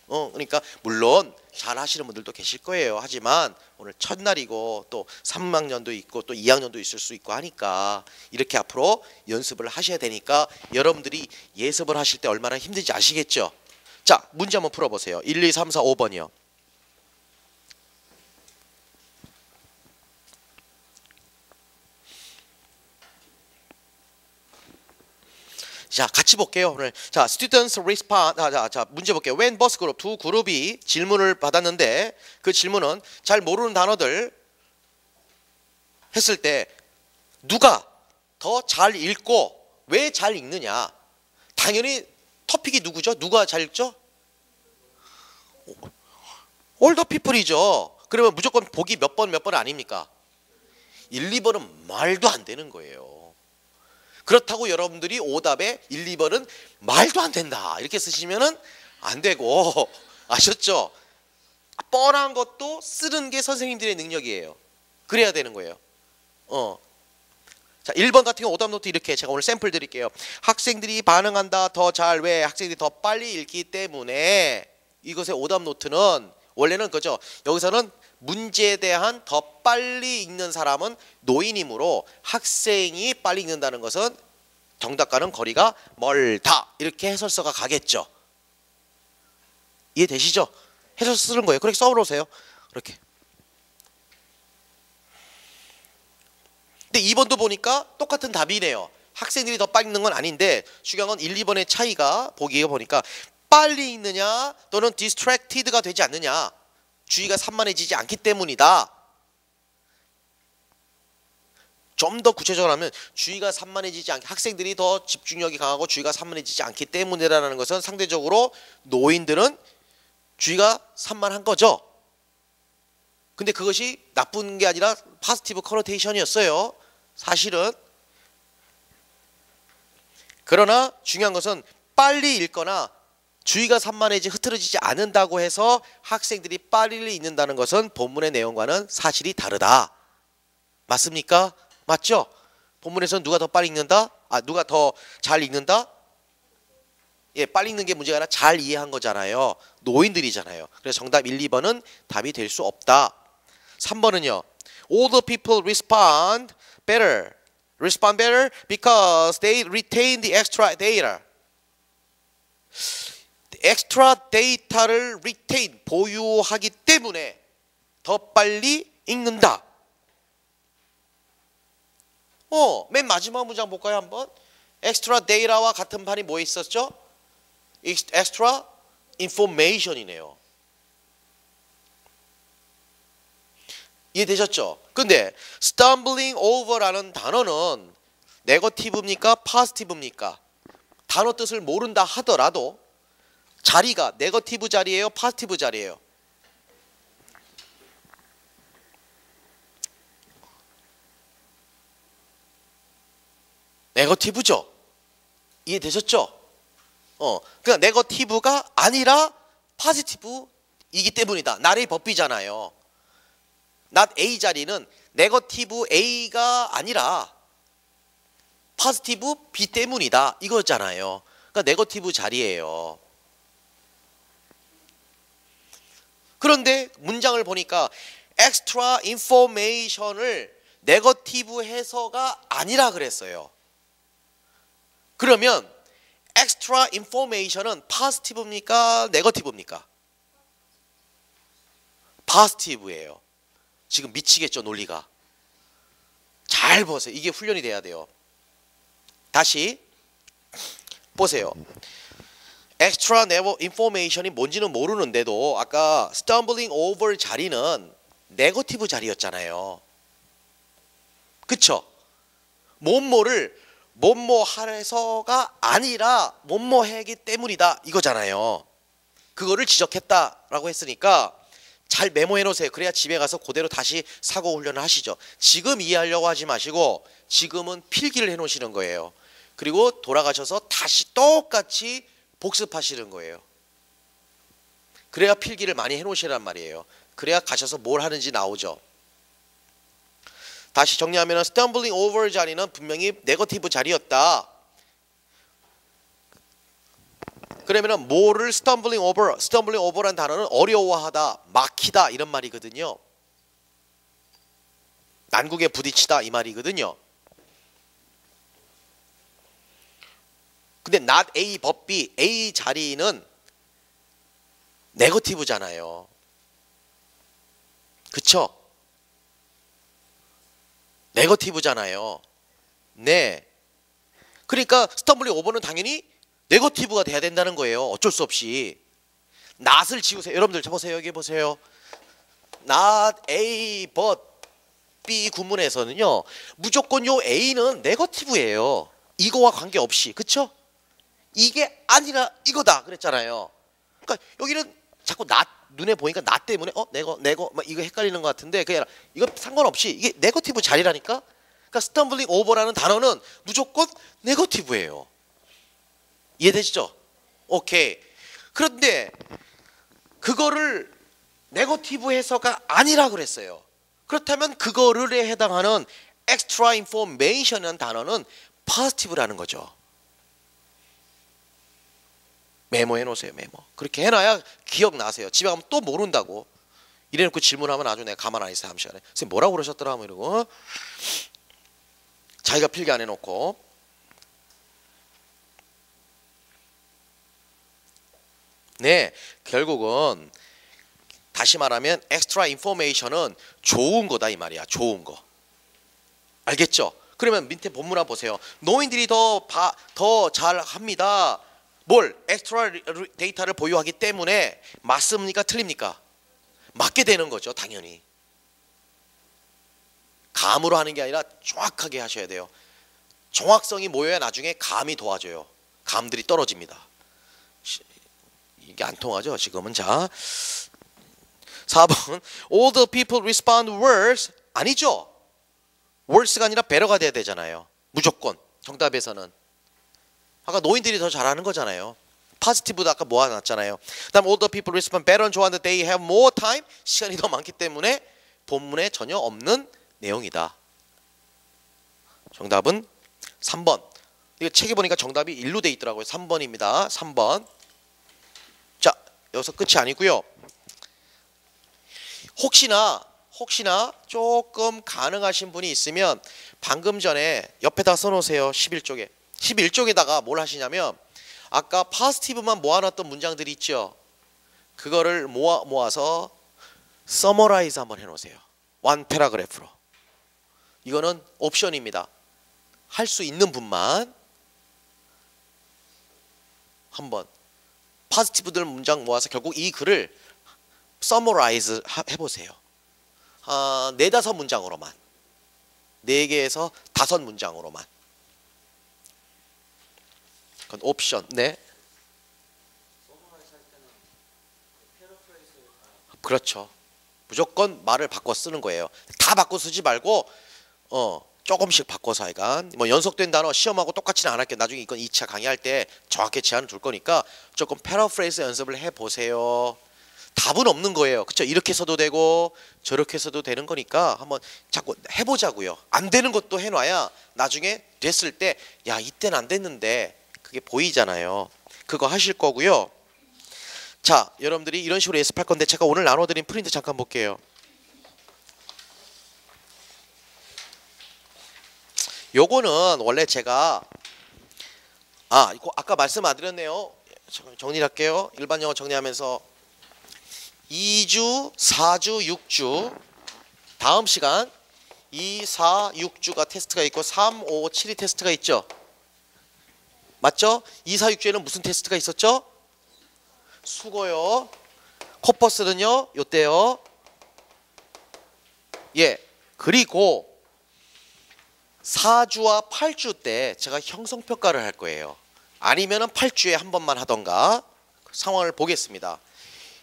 그러니까 물론 잘 하시는 분들도 계실 거예요. 하지만 오늘 첫날이고 또 3학년도 있고 또 2학년도 있을 수 있고 하니까 이렇게 앞으로 연습을 하셔야 되니까 여러분들이 예습을 하실 때 얼마나 힘든지 아시겠죠? 자, 문제 한번 풀어보세요. 1, 2, 3, 4, 5번이요. 자, 같이 볼게요. 오늘. 자, students respond. 자, 문제 볼게요. When bus group 두 그룹이 질문을 받았는데 그 질문은 잘 모르는 단어들 했을 때 누가 더 잘 읽고 왜 잘 읽느냐? 당연히 토픽이 누구죠? 누가 잘 읽죠? older people이죠. 그러면 무조건 보기 몇 번 아닙니까? 1, 2번은 말도 안 되는 거예요. 그렇다고 여러분들이 오답에 1, 2번은 말도 안 된다 이렇게 쓰시면은 안 되고 아셨죠? 뻔한 것도 쓰는 게 선생님들의 능력이에요. 그래야 되는 거예요. 자, 1번 같은 경우 오답 노트 이렇게 제가 오늘 샘플 드릴게요. 학생들이 반응한다 더 잘. 왜? 학생들이 더 빨리 읽기 때문에. 이것의 오답 노트는 원래는 그죠. 여기서는 문제에 대한 더 빨리 읽는 사람은 노인이므로 학생이 빨리 읽는다는 것은 정답과는 거리가 멀다 이렇게 해설서가 가겠죠. 이해되시죠? 해설서 쓰는 거예요. 그렇게 써놓으세요. 그렇게. 근데 2번도 보니까 똑같은 답이네요. 학생들이 더 빨리 읽는 건 아닌데 중요한 건 1, 2번의 차이가 보기에 보니까 빨리 읽느냐 또는 distracted가 되지 않느냐, 주의가 산만해지지 않기 때문이다. 좀 더 구체적으로 하면 주의가 산만해지지 않게, 학생들이 더 집중력이 강하고 주의가 산만해지지 않기 때문이라는 것은 상대적으로 노인들은 주의가 산만한 거죠. 근데 그것이 나쁜 게 아니라 파지티브 커노테이션이었어요. 사실은. 그러나 중요한 것은 빨리 읽거나 주의가 산만해지 흐트러지지 않는다고 해서 학생들이 빨리 읽는다는 것은 본문의 내용과는 사실이 다르다. 맞습니까? 맞죠? 본문에서는 누가 더 빨리 읽는다? 누가 더 잘 읽는다? 예, 빨리 읽는 게 문제가 아니라 잘 이해한 거잖아요. 노인들이잖아요. 그래서 정답 1, 2번은 답이 될 수 없다. 3번은요. Older people respond better because they retain the extra data. 엑스트라 데이터를 retain, 보유하기 때문에 더 빨리 읽는다. 맨 마지막 문장 볼까요 한번? 엑스트라 데이터와 같은 반이 뭐 있었죠? 엑스트라 인포메이션이네요. 이해되셨죠? 근데 stumbling over라는 단어는 네거티브입니까? 포지티브입니까? 단어 뜻을 모른다 하더라도 자리가 네거티브 자리예요? 포지티브 자리예요? 네거티브죠? 이해되셨죠? 그러니까 네거티브가 아니라 포지티브이기 때문이다. 나를 법비잖아요. not A 자리는 네거티브 A가 아니라 포지티브 B 때문이다. 이거잖아요. 그러니까 네거티브 자리예요. 그런데 문장을 보니까 extra information을 네거티브 해서가 아니라 그랬어요. 그러면 extra information은 positive입니까? 네거티브입니까? positive예요. 지금 미치겠죠, 논리가. 잘 보세요. 이게 훈련이 돼야 돼요. 다시 보세요. extra information이 뭔지는 모르는데도 아까 stumbling over 자리는 네거티브 자리였잖아요. 그쵸? 뭐뭐를 뭐뭐하래서가 아니라 뭐뭐하기 때문이다 이거잖아요. 그거를 지적했다라고 했으니까 잘 메모해 놓으세요. 그래야 집에 가서 그대로 다시 사고 훈련을 하시죠. 지금 이해하려고 하지 마시고 지금은 필기를 해 놓으시는 거예요. 그리고 돌아가셔서 다시 똑같이 복습하시는 거예요. 그래야 필기를 많이 해 놓으시란 말이에요. 그래야 가셔서 뭘 하는지 나오죠. 다시 정리하면 stumbling over 자리는 분명히 네거티브 자리였다. 그러면 뭐를 stumbling over란 단어는 어려워하다, 막히다 이런 말이거든요. 난국에 부딪히다 이 말이거든요. 근데 not A but B, A 자리는 네거티브잖아요. 그쵸? 네거티브잖아요. 네. 그러니까 스텀블링 오버는 당연히 네거티브가 돼야 된다는 거예요. 어쩔 수 없이. not을 지우세요. 여러분들 보세요. 여기 보세요. not A but B 구문에서는요. 무조건 요 A는 네거티브예요. 이거와 관계없이. 그쵸? 이게 아니라 이거다 그랬잖아요. 그러니까 여기는 자꾸 not 눈에 보니까 not 때문에 네거 막 이거 헷갈리는 것 같은데 그게 아니라 이거 상관없이 이게 네거티브 자리라니까. 그러니까 스텀블링 오버라는 단어는 무조건 네거티브예요. 이해되시죠? 오케이. 그런데 그거를 네거티브 해서가 아니라 그랬어요. 그렇다면 그거를 해당하는 extra information이라는 단어는 positive라는 거죠. 메모해 놓으세요. 메모. 그렇게 해놔야 기억나세요. 집에 가면 또 모른다고. 이래놓고 질문하면 아주 내가 가만 안 있어요. 다음 시간에 선생님 뭐라고 그러셨더라 뭐 이러고 자기가 필기 안 해놓고. 네, 결국은 다시 말하면 extra information은 좋은 거다 이 말이야. 좋은 거. 알겠죠? 그러면 밑에 본문 한번 보세요. 노인들이 더 잘합니다. 뭘? 엑스트라 데이터를 보유하기 때문에 맞습니까? 틀립니까? 맞게 되는 거죠. 당연히. 감으로 하는 게 아니라 정확하게 하셔야 돼요. 정확성이 모여야 나중에 감이 도와줘요. 감들이 떨어집니다. 이게 안 통하죠. 지금은. 자 4번 All the people respond worse. 아니죠. worse가 아니라 better가 돼야 되잖아요. 무조건 정답에서는. 아까 노인들이 더 잘하는 거잖아요. positive도 아까 모아놨잖아요. 그다음 all the people respond better는 좋아하는데 they have more time. 시간이 더 많기 때문에 본문에 전혀 없는 내용이다. 정답은 3번. 이거 책에 보니까 정답이 일로 돼 있더라고요. 3번입니다. 3번. 자 여기서 끝이 아니고요. 혹시나 조금 가능하신 분이 있으면 방금 전에 옆에다 써놓으세요. 11쪽에. 11쪽에다가 뭘 하시냐면 아까 positive만 모아놨던 문장들이 있죠. 그거를 모아서 summarize 한번 해놓으세요. one paragraph로. 이거는 옵션입니다. 할 수 있는 분만 한번 positive들 문장 모아서 결국 이 글을 summarize 해보세요. 4-5 문장으로만. 4개에서 5 문장으로만. 그건 옵션. 네. 그렇죠. 무조건 말을 바꿔 쓰는 거예요. 다 바꿔 쓰지 말고 조금씩 바꿔서 하여간 뭐 연속된 단어 시험하고 똑같이는 안 할게요. 나중에 이건 2차 강의할 때 정확히 제안을 둘 거니까 조금 패러프레이즈 연습을 해보세요. 답은 없는 거예요. 그렇죠? 이렇게 써도 되고 저렇게 써도 되는 거니까 한번 자꾸 해보자고요. 안 되는 것도 해놔야 나중에 됐을 때 야 이때는 안 됐는데 그게 보이잖아요. 그거 하실 거고요. 자, 여러분들이 이런 식으로 예습할 건데 제가 오늘 나눠드린 프린트 잠깐 볼게요. 요거는 원래 제가 이거 아까 말씀 안 드렸네요. 정리를 할게요. 일반 영어 정리하면서 2주, 4주, 6주 다음 시간 2, 4, 6주가 테스트가 있고 3, 5, 7이 테스트가 있죠. 맞죠? 2, 4, 6주에는 무슨 테스트가 있었죠? 수고요. 코퍼스는요. 요때요. 예. 그리고 4주와 8주 때 제가 형성평가를 할 거예요. 아니면은 8주에 한 번만 하던가 상황을 보겠습니다.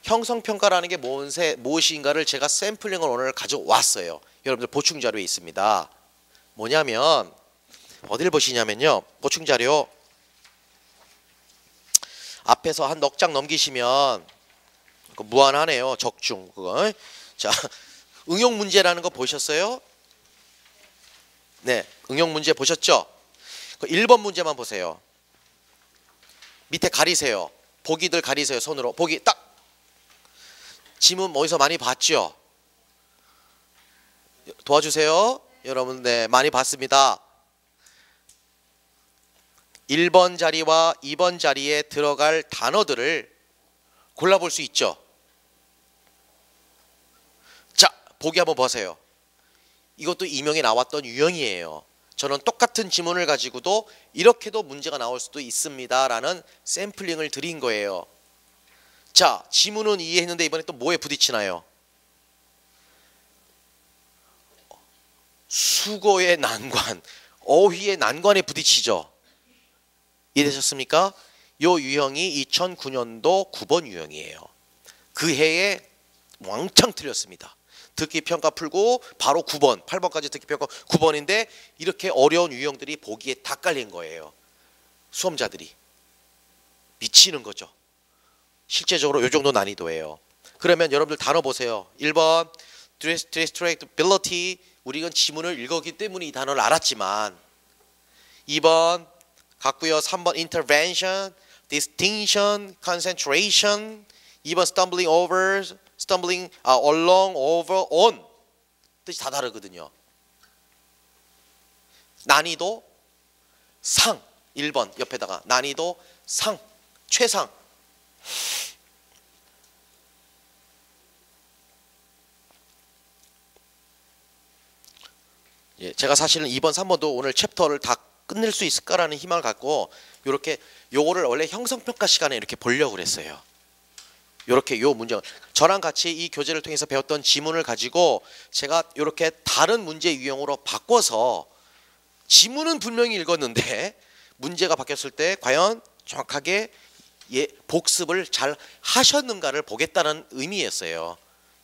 형성평가라는 게 무엇인가를 제가 샘플링을 오늘 가져왔어요. 여러분들 보충자료에 있습니다. 뭐냐면 어딜 보시냐면요. 보충자료 앞에서 한 넉 장 넘기시면 무한하네요. 적중 그거. 자, 응용 문제라는 거 보셨어요? 네, 응용 문제 보셨죠? 1번 문제만 보세요. 밑에 가리세요. 보기들 가리세요. 손으로. 보기 딱. 지문 어디서 많이 봤죠? 도와주세요. 여러분, 네, 많이 봤습니다. 1번 자리와 2번 자리에 들어갈 단어들을 골라볼 수 있죠. 자, 보기 한번 보세요. 이것도 이명에 나왔던 유형이에요. 저는 똑같은 지문을 가지고도 이렇게도 문제가 나올 수도 있습니다 라는 샘플링을 드린 거예요. 자, 지문은 이해했는데 이번에 또 뭐에 부딪히나요? 수거의 난관, 어휘의 난관에 부딪히죠. 이해되셨습니까? 요 유형이 2009년도 9번 유형이에요. 그 해에 왕창 틀렸습니다. 듣기 평가 풀고 바로 9번, 8번까지 듣기 평가 9번인데 이렇게 어려운 유형들이 보기에 다 깔린 거예요. 수험자들이 미치는 거죠. 실제적으로 요 정도 난이도예요. 그러면 여러분들 단어 보세요. 1번 distractibility, 우리가 지문을 읽었기 때문에 이 단어를 알았지만 2번 같고요. 3번 intervention, distinction, concentration, 2번 stumbling over, stumbling along, over, on 뜻이 다 다르거든요. 난이도 상 1번 옆에다가 난이도 상 최상. 예, 제가 사실은 2번 3번도 오늘 챕터를 다 끝낼 수 있을까라는 희망을 갖고 요렇게 요거를 원래 형성평가 시간에 이렇게 보려고 그랬어요. 요렇게 요 문제를 저랑 같이 이 교재를 통해서 배웠던 지문을 가지고 제가 요렇게 다른 문제 유형으로 바꿔서 지문은 분명히 읽었는데 문제가 바뀌었을 때 과연 정확하게 복습을 잘 하셨는가를 보겠다는 의미였어요.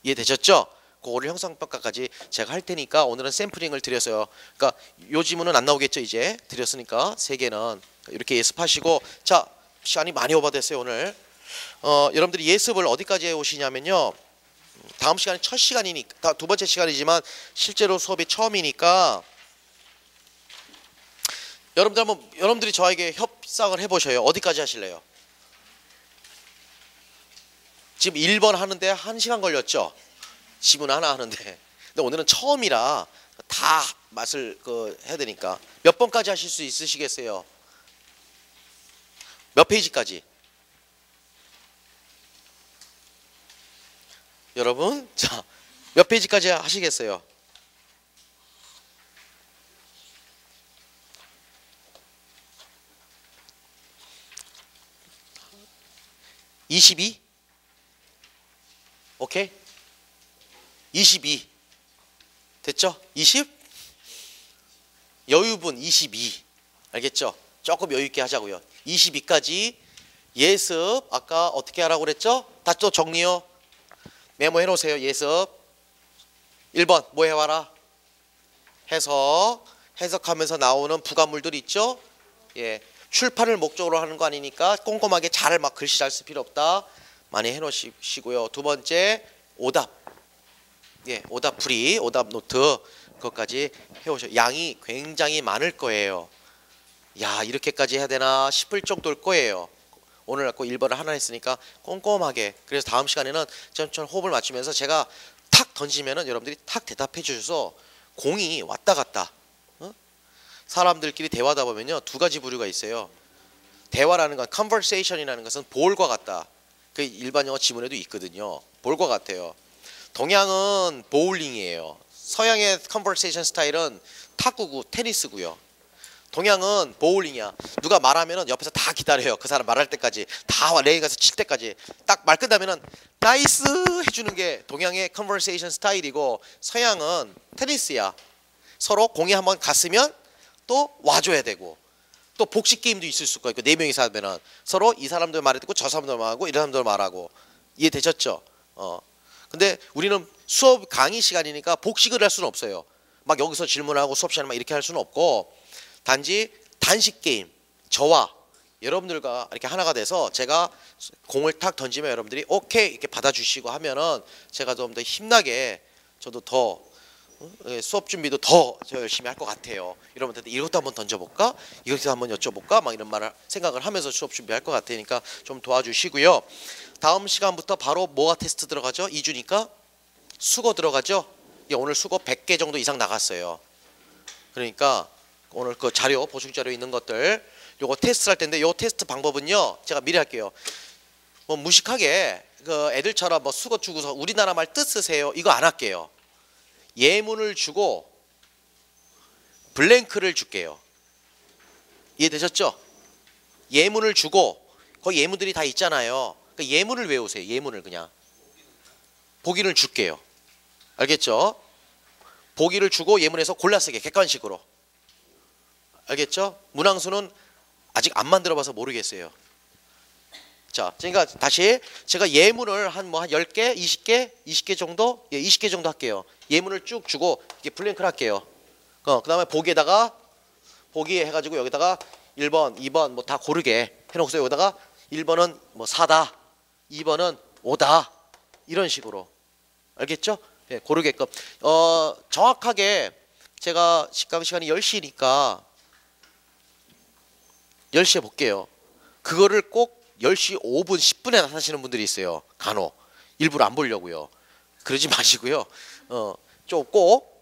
이해되셨죠? 그거를 형성평가까지 제가 할 테니까 오늘은 샘플링을 드렸어요. 그러니까 요 지문은 안 나오겠죠. 이제 드렸으니까 3개는 이렇게 예습하시고. 자, 시간이 많이 오버됐어요 오늘. 여러분들이 예습을 어디까지 해오시냐면요. 다음 시간이 첫 시간이니까 두 번째 시간이지만 실제로 수업이 처음이니까 여러분들이 저에게 협상을 해보셔요. 어디까지 하실래요? 지금 1번 하는데 1시간 걸렸죠. 지문 하나 하는데. 근데 오늘은 처음이라 다 맛을 해야 되니까 몇 번까지 하실 수 있으시겠어요? 몇 페이지까지? 여러분, 자, 몇 페이지까지 하시겠어요? 22? 오케이? 22. 됐죠? 20? 여유분 22. 알겠죠? 조금 여유 있게 하자고요. 22까지 예습 아까 어떻게 하라고 그랬죠? 다시 또 정리요. 메모해 놓으세요. 예습 1번 뭐 해와라? 해석하면서 나오는 부가물들 있죠? 예, 출판을 목적으로 하는 거 아니니까 꼼꼼하게 잘 막 글씨 잘 쓸 필요 없다. 많이 해 놓으시고요. 두 번째 오답. 예, 오답풀이, 오답 노트 그것까지 해오셔. 양이 굉장히 많을 거예요. 야, 이렇게까지 해야 되나 싶을 정도일 거예요. 오늘 갖고 1번을 하나 했으니까 꼼꼼하게. 그래서 다음 시간에는 점점 호흡을 맞추면서 제가 탁 던지면은 여러분들이 탁 대답해 주셔서 공이 왔다 갔다. 사람들끼리 대화하다 보면요, 두 가지 부류가 있어요. 대화라는 건 conversation이라는 것은 볼과 같다. 그 일반 영어 지문에도 있거든요. 볼과 같아요. 동양은 보울링이에요. 서양의 conversation 스타일은 탁구고 테니스고요. 동양은 보울링이야. 누가 말하면은 옆에서 다 기다려요. 그 사람 말할 때까지 다 레인 가서 칠 때까지 딱 말 끝나면은 나이스 해주는 게 동양의 conversation 스타일이고, 서양은 테니스야. 서로 공이 한번 갔으면 또 와줘야 되고, 또 복식 게임도 있을 수가 있고, 네 명이서 하면은 서로 이 사람들 말을 듣고 저 사람들 말하고 이런 사람들 말하고. 이해되셨죠? 근데 우리는 수업 강의 시간이니까 복식을 할 수는 없어요. 막 여기서 질문하고 수업 시간에 막 이렇게 할 수는 없고, 단지 단식 게임, 저와 여러분들과 이렇게 하나가 돼서 제가 공을 탁 던지면 여러분들이 오케이 이렇게 받아주시고 하면은 제가 좀 더 힘나게, 저도 더 수업 준비도 더 열심히 할 것 같아요. 여러분들한테 이것도 한번 던져볼까? 이것도 한번 여쭤볼까? 막 이런 말을 생각을 하면서 수업 준비할 것 같으니까 좀 도와주시고요. 다음 시간부터 바로 뭐가 테스트 들어가죠? 2주니까 수거 들어가죠? 오늘 수거 100개 정도 이상 나갔어요. 그러니까 오늘 그 자료, 보충 자료 있는 것들 요거 테스트 할 텐데, 요 테스트 방법은요 제가 미리 할게요. 뭐 무식하게 그 애들처럼 뭐 수거 주고서 우리나라 말 뜻 쓰세요 이거 안 할게요. 예문을 주고 블랭크를 줄게요. 이해되셨죠? 예문을 주고 거기 예문들이 다 있잖아요. 그러니까 예문을 외우세요. 예문을 그냥 보기를 줄게요. 알겠죠? 보기를 주고 예문에서 골라 쓰게 객관식으로. 알겠죠? 문항수는 아직 안 만들어봐서 모르겠어요. 자, 그러니까 다시 제가 예문을 한 10개, 20개 정도? 예, 20개 정도 할게요. 예문을 쭉 주고 이렇게 블랭크를 할게요. 그 다음에 보기에다가 보기 해가지고 여기다가 1번, 2번 뭐 다 고르게 해놓고서 여기다가 1번은 뭐 4다, 2번은 5다 이런 식으로. 알겠죠? 예, 고르게끔. 정확하게 제가 식강 시간이 10시니까 10시에 볼게요. 그거를 꼭 10시 5분 10분에 나타나시는 분들이 있어요. 간혹 일부러 안 보려고요. 그러지 마시고요. 좀 꼭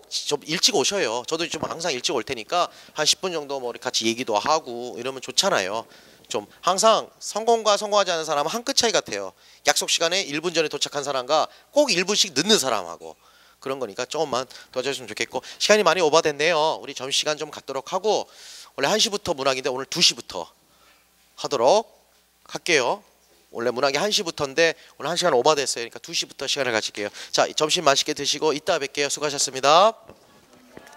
좀 일찍 오셔요. 저도 좀 항상 일찍 올 테니까 한 10분 정도 뭐 같이 얘기도 하고 이러면 좋잖아요. 좀 항상 성공과 성공하지 않은 사람은 한 끗 차이 같아요. 약속 시간에 1분 전에 도착한 사람과 꼭 1분씩 늦는 사람하고 그런 거니까 조금만 도와주셨으면 좋겠고, 시간이 많이 오버됐네요. 우리 점심시간 좀 갖도록 하고, 원래 1시부터 문학인데 오늘 2시부터 하도록 할게요. 원래 문학이 1시부터인데 오늘 1시간 오버됐어요. 그러니까 2시부터 시간을 가질게요. 자, 점심 맛있게 드시고 이따 뵐게요. 수고하셨습니다.